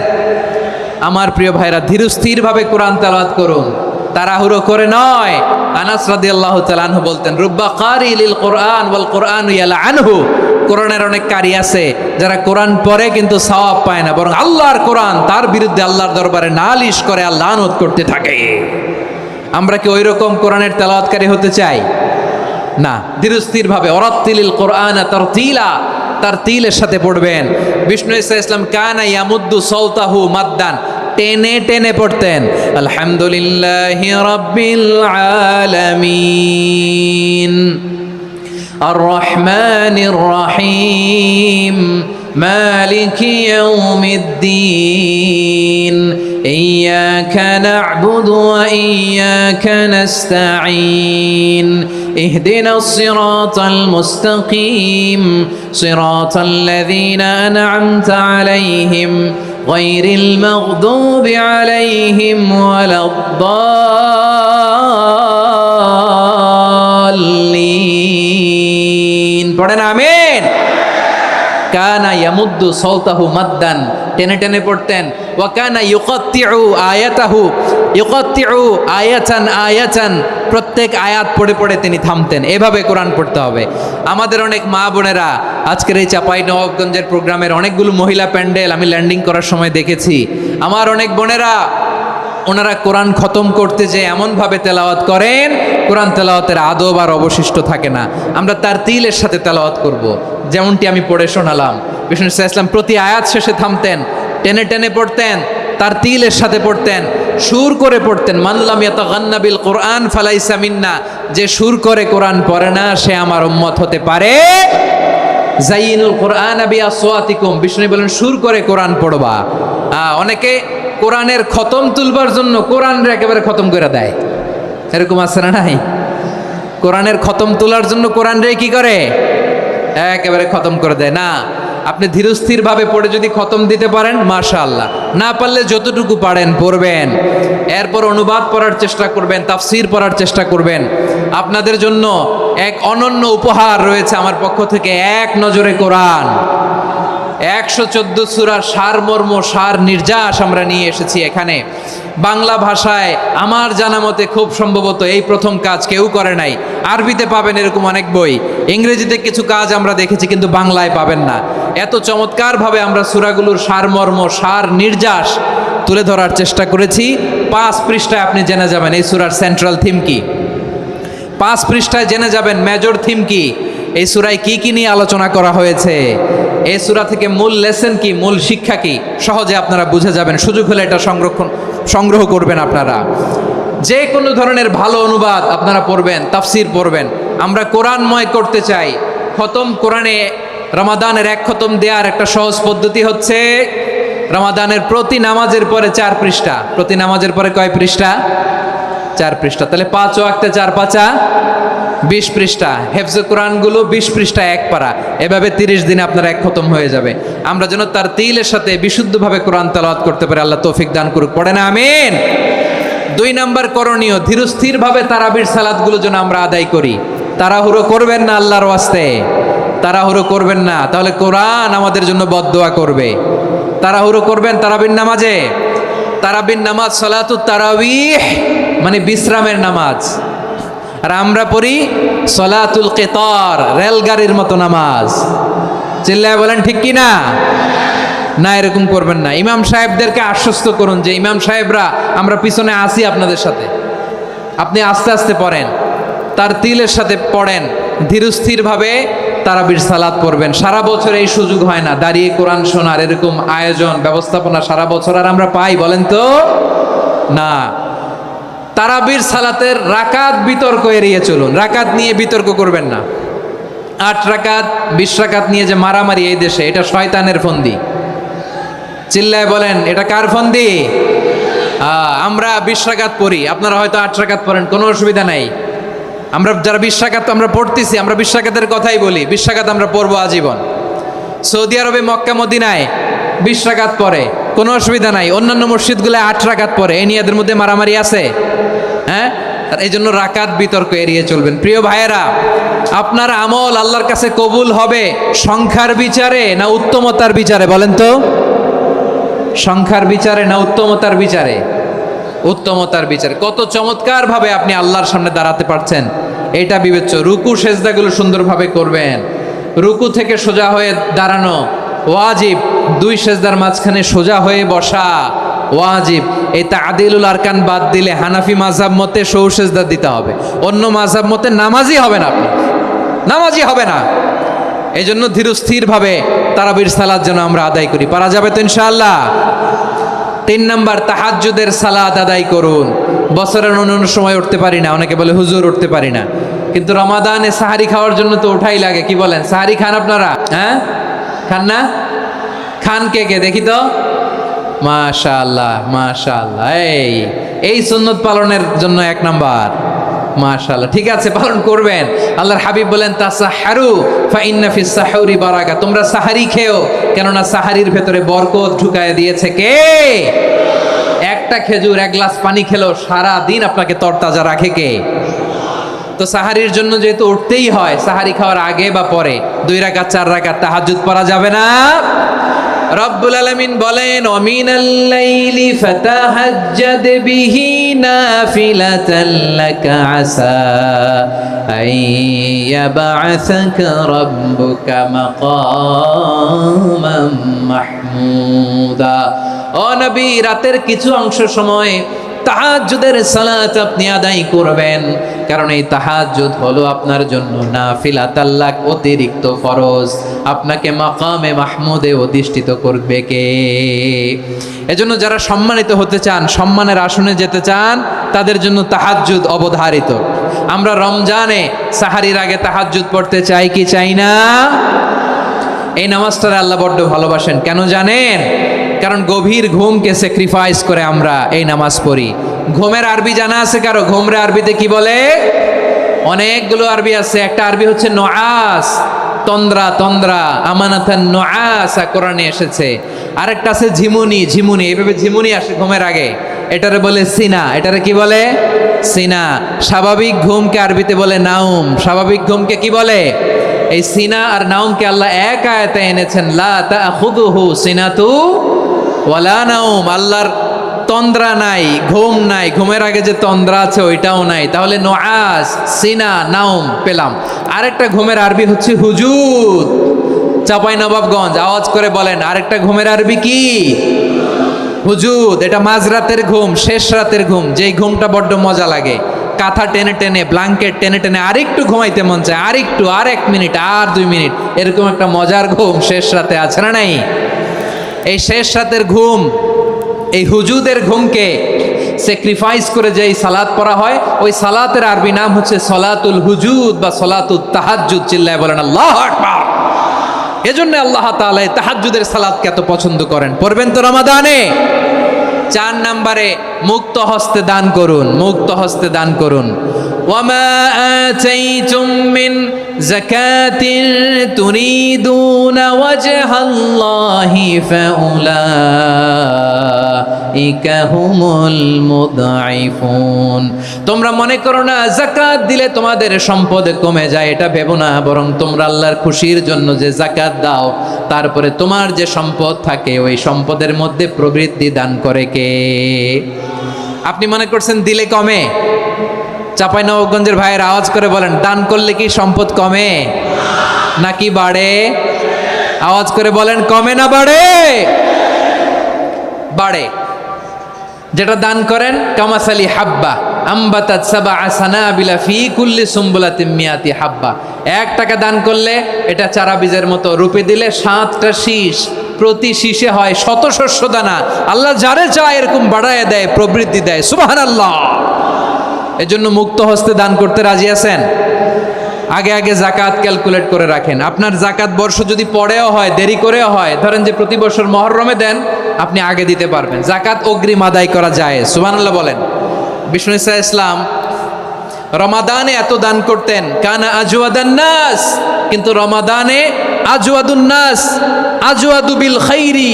আমার প্রিয় ভাইরা, ধীরস্থিরভাবে কোরআন তেলাওয়াত করুন, তাড়াহুড়ো করে নয়। আনাস রাদিয়াল্লাহু তাআলা আনহু বলতেন, রুব্বা কারি লিল কোরআন ওয়াল কোরআনু ইয়ালআনহু, কোরআনের অনেক কারি আছে যারা কোরআন পড়ে কিন্তু সওয়াব পায় না, বরং আল্লাহর কোরআন তার বিরুদ্ধে আল্লাহর দরবারে নালিশ করে আর লানত করতে থাকে। আমরা কি ওইরকম কোরআনের তেলাওয়াতকারী হতে চাই? না। ধীরস্থিরভাবে, ওয়ারাত্তিলিল কোরআনা তারতিলা, তারতিলের সাথে পড়বেন। বিষ্ণু ঈসা ইসলাম কানা ইয়ামুদ্দু সাওতাহু মাদ্দান, টেনে টেনে পড়তেন। আলহামদুলিল্লাহি রাব্বিল আলামিন আর রহমানির রহিম মালিকি ইয়াউমিদ্দিন ইয়্যাকা না'বুদু ওয়া ইয়্যাকা নাস্তাঈন ইহদিনাস সিরাতাল মুস্তাকিম সিরাতাল লাযীনা আন'আমতা আলাইহিম গায়রিল মাগদুবি আলাইহিম ওয়ালাদ-দাল্লিন। পড়েন আমিন। কানা ইয়ামুদ্দু সাওতাহু মাদ্দান, টেনে টেনে পড়তেন। ওয়া কানা ইউকাত্তিউ আয়াতাহু, ইউকাত্তিউ আয়াতান আয়াতান, প্রত্যেক আয়াত পড়ে পড়ে তিনি থামতেন। এভাবে কোরআন পড়তে হবে। আমাদের অনেক মা বোনেরা আজকের এই চাপাই নবাবগঞ্জের প্রোগ্রামের অনেকগুলো মহিলা প্যান্ডেল আমি ল্যান্ডিং করার সময় দেখেছি। আমার অনেক বোনেরা, ওনারা কোরআন খতম করতে যে এমনভাবে তেলাওয়াত করেন, কোরআন তেলাওয়াতের আদব আর অবশিষ্ট থাকে না। আমরা তার তিলের সাথে তেলাওয়াত করব, যেমনটি আমি পড়ে শোনালাম। বিষ্ণু ইসলাম প্রতি আয়াত শেষে থামতেন, টেনে টেনে পড়তেন, তার তিলের সাথে পড়তেন, সুর করে পড়তেন। মানলাম ইয়াতাগান্না বিল কোরআন ফালাইসা মিন্না, যে সুর করে কোরআন পড়ে না সে আমার উম্মত হতে পারে। জাইনুল কোরআন বিআসওয়াতিকুম, বিষ্ণু বলেন সুর করে কোরআন পড়বা। অনেকে কোরআনের খতম তুলবার জন্য কোরআনরে একেবারে খতম করে দেয়, এরকম আছে না নাই? কোরআনের খতম তোলার জন্য কোরআনরে কি করে? একেবারে খতম করে দেয় না। আপনি ধীরস্থির ভাবে পড়ে যদি খতম দিতে পারেন মাশাআল্লাহ, না পারলে যতটুকু পারেন পড়বেন, এরপর অনুবাদ পড়ার চেষ্টা করবেন, তাফসির পড়ার চেষ্টা করবেন। আপনাদের জন্য এক অনন্য উপহার রয়েছে আমার পক্ষ থেকে, এক নজরে কোরআন 114 সূরার সারমর্ম, সার নির্যাস আমরা নিয়ে এসেছি এখানে বাংলা ভাষায়। আমার জানা মতে খুব সম্ভবত এই প্রথম কাজ কেউ করে নাই। আরবিতে পাবেন এরকম অনেক বই, ইংরেজিতে কিছু কাজ আমরা দেখেছি, কিন্তু বাংলায় পাবেন না। এত চমৎকারভাবে আমরা সূরাগুলোর সারমর্ম, সার নির্যাস তুলে ধরার চেষ্টা করেছি। 5 পৃষ্ঠায় আপনি জেনে যাবেন এই সূরার সেন্ট্রাল থিম কি, 5 পৃষ্ঠায় জেনে যাবেন মেজর থিম কি, এই সূরায় কি কি নিয়ে আলোচনা করা হয়েছে, এই সূরা থেকে মূল লেসন কি, মূল শিক্ষা কি, সহজে আপনারা বুঝে যাবেন। সুযোগ হলে এটা সংগ্রহ করবেন আপনারা। যে কোনো ধরনের ভালো অনুবাদ আপনারা পড়বেন, তাফসির পড়বেন। আমরা কোরআনময় করতে চাই। খতম কোরআনে রমাদানের 1 খতম দেওয়ার একটা সহজ পদ্ধতি হচ্ছে রমাদানের প্রতি নামাজের পরে 4 পৃষ্ঠা, প্রতি নামাজের পরে কয় পৃষ্ঠা? 4 পৃষ্ঠা। তাহলে 5 ওয়াক্তে 4 পাঁচা 20 পৃষ্ঠা। হেফজে কোরআনগুলো 20 পৃষ্ঠা 1 পারা, এভাবে 30 দিনে আপনার 1 খতম হয়ে যাবে। আমরা যেন তার তিলের সাথে বিশুদ্ধভাবে কোরআন তেলাওয়াত করতে পারি, আল্লাহ তৌফিক দান করুক। পড়ে না আমিন। 2 নাম্বার করণীয়, ধীরস্থিরভাবে তারাবির সালাতগুলো যেন আমরা আদায় করি। তাড়াহুড়ো করবেন না আল্লাহর ওয়াস্তে, তাড়াহুড়ো করবেন না, তাহলে কোরআন আমাদের জন্য বদদোয়া করবে। তাড়াহুড়ো করবেন তারাবির নামাজে। তারাবির নামাজ সালাতুত তারাবিহ মানে বিশ্রামের নামাজ, আর আমরা পড়ি সলাতুল কিতার, রেলগাড়ির মতো নামাজ। চিল্লায় বলেন ঠিক কি না? না, এরকম করবেন না। ইমাম সাহেবদেরকে আশ্বস্ত করুন যে ইমাম সাহেবরা আমরা পিছনে আসি আপনাদের সাথে, আপনি আস্তে আস্তে পড়েন, তার তিলের সাথে পড়েন, ধীরস্থিরভাবে তারাবির সালাত পড়বেন। সারা বছর এই সুযোগ হয় না দাঁড়িয়ে কোরআন শোনার, এরকম আয়োজন ব্যবস্থাপনা সারা বছর আর আমরা পাই বলেন তো? না। তারাবির সালাতের রাকাত বিতর্ক এড়িয়ে চলুন, রাকাত নিয়ে বিতর্ক করবেন না। 8 রাকাত 20 রাকাত নিয়ে যে মারামারি এই দেশে, এটা শয়তানের ফন্দি। চিল্লায় বলেন এটা কার ফন্দি? আমরা 20 রাকাত পড়ি, আপনারা হয়তো 8 রাকাত পড়েন, কোনো অসুবিধা নাই। আমরা যারা 20 রাকাত আমরা পড়তেছি, আমরা 20 রাকাতের কথাই বলি, 20 রাকাত আমরা পড়বো আজীবন। সৌদি আরবে মক্কা মদিনায় 20 রাকাত পড়ে, কোনো অসুবিধা নাই। অন্যান্য মসজিদগুলো 8 রাকাত পড়ে, এই নিয়ে এদের মধ্যে মারামারি আছে? হ্যাঁ, এই জন্য রাকাত বিতর্ক এড়িয়ে চলবেন। প্রিয় ভাইয়েরা, আপনার আমল আল্লাহর কাছে কবুল হবে সংখ্যার বিচারে না উত্তমতার বিচারে বলেন তো? সংখ্যার বিচারে না উত্তমতার বিচারে? উত্তমতার বিচারে। কত চমৎকার ভাবে আপনি আল্লাহর সামনে দাঁড়াতে পারছেন এটা বিবেচ্য। রুকু সেজদাগুলো সুন্দরভাবে করবেন, রুকু থেকে সোজা হয়ে দাঁড়ানো ওয়াজিব, 2 সেজদার মাঝখানে সোজা হয়ে বসা ওয়াজিব। এই তাদিলুল আরকান বাদ দিলে হানাফি মাযহাব মতে সৌ সেজদা দিতে হবে, অন্য মাযহাব মতে নামাজই হবে না, আপনি নামাজই হবে না। এই জন্য ধীরস্থিরভাবে তারাবির সালাত যেন আমরা আদায় করি। পারা যাবে তো ইনশাআল্লাহ? 3 নাম্বার, তাহাজ্জুদের সালাত আদায় করুন। বছরের অন্য সময় উঠতে পারি না, অনেকে বলে হুজুর উঠতে পারি না, কিন্তু রমাদানে সাহারি খাওয়ার জন্য তো ওঠাই লাগে। কি বলেন, সাহারি খান আপনারা? হ্যাঁ, খান না? খান কে কে দেখি তো? মাশাআল্লাহ মাশাআল্লাহ। এই সুন্নত পালনের জন্য 1 নাম্বার। মাশাআল্লাহ, ঠিক আছে, পালন করবেন। আল্লাহর হাবিব বলেন তাসাহারু ফা ইন্না ফিস সাহুরি বারাকা, তোমরা সাহারি খেও, কেননা সাহারির ভেতরে বরকত ঢুকায় দিয়েছে কে? একটা খেজুর 1 গ্লাস পানি খেলেও সারা দিন আপনাকে তরতাজা রাখে কে? তো সাহারির জন্য যেহেতু উঠতেই হয়, সাহারি খাওয়ার আগে বা পরে 2 রাকাত 4 রাকাত তাহাজ্জুদ পড়া যাবে না? রব্বুল আলামিন বলেন ওয়ামিনাল লাইলি ফাতাহাজ্জাদ বিহি নাফিলাতান লাকা আসা আইয়াবআসাকা রাব্বুকা মাকামান মাহমুদা। ও নবী, রাতের কিছু অংশ সময় তাহাজ্জুদের সালাত আপনি আদায় করবেন, কারণ এই তাহাজ্জুদ হলো আপনার জন্য নাফিলা, তাল্লাক অতিরিক্ত ফরজ। আপনাকে মাকামে মাহমুদে অধিষ্ঠিত করবে কে? এজন্য যারা সম্মানিত হতে চান, সম্মানের আসনে যেতে চান, তাদের জন্য তাহাজ্জুদ অবধারিত। আমরা রমজানে সাহারির আগে তাহাজ্জুদ পড়তে চাই কি চাই না? এই নামাজটারে আল্লাহ বড্ড ভালোবাসেন। কেন জানেন? কারণ গভীর ঘুমকে স্যাক্রিফাইস করে আমরা এই নামাজ পড়ি। ঘুমের আরবি জানা আছে কারো? ঘুমরে আরবিতে কি বলে? অনেকগুলো আরবি আছে। একটা আরবি হচ্ছে নুআস, তন্দ্রা, তন্দ্রা, আমানাতান নুআসা কোরআনে এসেছে। আরেকটা আছে ঝিমুনি, ঝিমুনি, এইভাবে ঝিমুনি আসে ঘুমের আগে, এটারে বলে সিনা। এটারে কি বলে? সিনা। স্বাভাবিক ঘুমকে আরবিতে বলে নাউম। স্বাভাবিক ঘুমকে কি বলে? এই সিনা আর নাউমকে আল্লাহ এক আয়াতে এনেছেন, লা তাখুযুহু সিনাতু ওয়ালা নাউম। আল্লাহর তন্দ্রা নাই, ঘুম নাই, ঘুমের আগে যে তন্দ্রা আছে ওইটাও নাই। তাহলে নুআস, সিনা, নাউম পেলাম। আরেকটা ঘুমের আরবি হচ্ছে হুজুদ। চাঁপাইনবাবগঞ্জ আওয়াজ করে বলেন, আরেকটা ঘুমের আরবি কি? হুজুদ। এটা মাঝরাতের ঘুম, শেষ রাতের ঘুম, যেই ঘুমটা বড্ড মজা লাগে। কাঁথা টেনে টেনে, ব্ল্যাঙ্কেট টেনে টেনে আরেকটু ঘুমাইতে মন চায়, আরেকটু, আর 1 মিনিট, আর 2 মিনিট, এরকম একটা মজার ঘুম শেষ রাতে আছে না নাই? এই শেষ রাতের ঘুম, এই হুজুদের ঘুমকে স্যাক্রিফাইস করে যেই সালাত পড়া হয়, ওই সালাতের আরবি নাম হচ্ছে সলাতুল হুজুদ বা সলাতুত তাহাজ্জুদ। চিল্লায় বলেন আল্লাহু আকবার। এজন্য আল্লাহ তাআলা এই তাহাজ্জুদের সালাতকে এত পছন্দ করেন। পড়বেন তো রমাদানে। 4 নম্বরে মুক্ত হস্তে দান করুন, মুক্ত হস্তে দান করুন। ওয়ামা আতাইতুম মিন যাকাতিন তুরিদুনা ওয়াজহাল্লাহি ফাউলাইকা হুমুল মুদঈফুন। তোমরা মনে করো না যাকাত দিলে তোমাদের সম্পদ কমে যায়, এটা ভেবো না। বরং তোমরা আল্লাহর খুশির জন্য যে যাকাত দাও, তারপরে তোমার যে সম্পদ থাকে ওই সম্পদের মধ্যে প্রবৃদ্ধি দান করে কে? আপনি মনে করছেন দিলে কমে? চাঁপাইনবাবগঞ্জের ভাইয়ের আওয়াজ করে বলেন, দান করলে কি সম্পদ কমে নাকি বাড়ে? আওয়াজ করে বলেন, কমে না বাড়ে? বাড়ে। যেটা দান করেন, কামাসালি হাব্বা আম্বাতাত সাবআ সানাবিলা ফি কুল্লি সুম্বুলাতিন মিয়াতি হাব্বা। 1 টাকা দান করলে এটা চারা বীজের মতো, রূপে দিলে 7টা শীষ, প্রতি শীষে হয় 100 শস্য দানা। আল্লাহ যারে চায় এরকম বাড়ায় দেয়, প্রবৃদ্ধি দেয়। সুবহানাল্লাহ। এজন্য মুক্ত হস্তে দান করতে রাজি আছেন? আগে আগে যাকাত ক্যালকুলেট করে রাখেন। আপনার যাকাত বর্ষ যদি পরেও হয়, দেরি করেও হয়, ধরেন যে প্রতি বছর মুহররমে দেন, আপনি আগে দিতে পারবেন। যাকাত অগ্রিম আদায় করা যায়। সুবহানাল্লাহ বলেন। বিষ্ণু ঈসা ইসলাম রমাদানে এত দান করতেন, কানা আজওয়াদান নাস, কিন্তু রমাদানে আজওয়াদুন নাস আজওয়াদু বিল খাইরি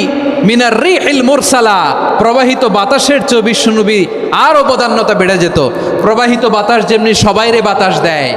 মিনার রিহিল মুরসালা। প্রবাহিত বাতাসের চেয়ে বিশ্বনবী আর অবদান্যতা বেড়ে যেত। প্রবাহিত বাতাস যেমনি সবাইরে বাতাস দেয়,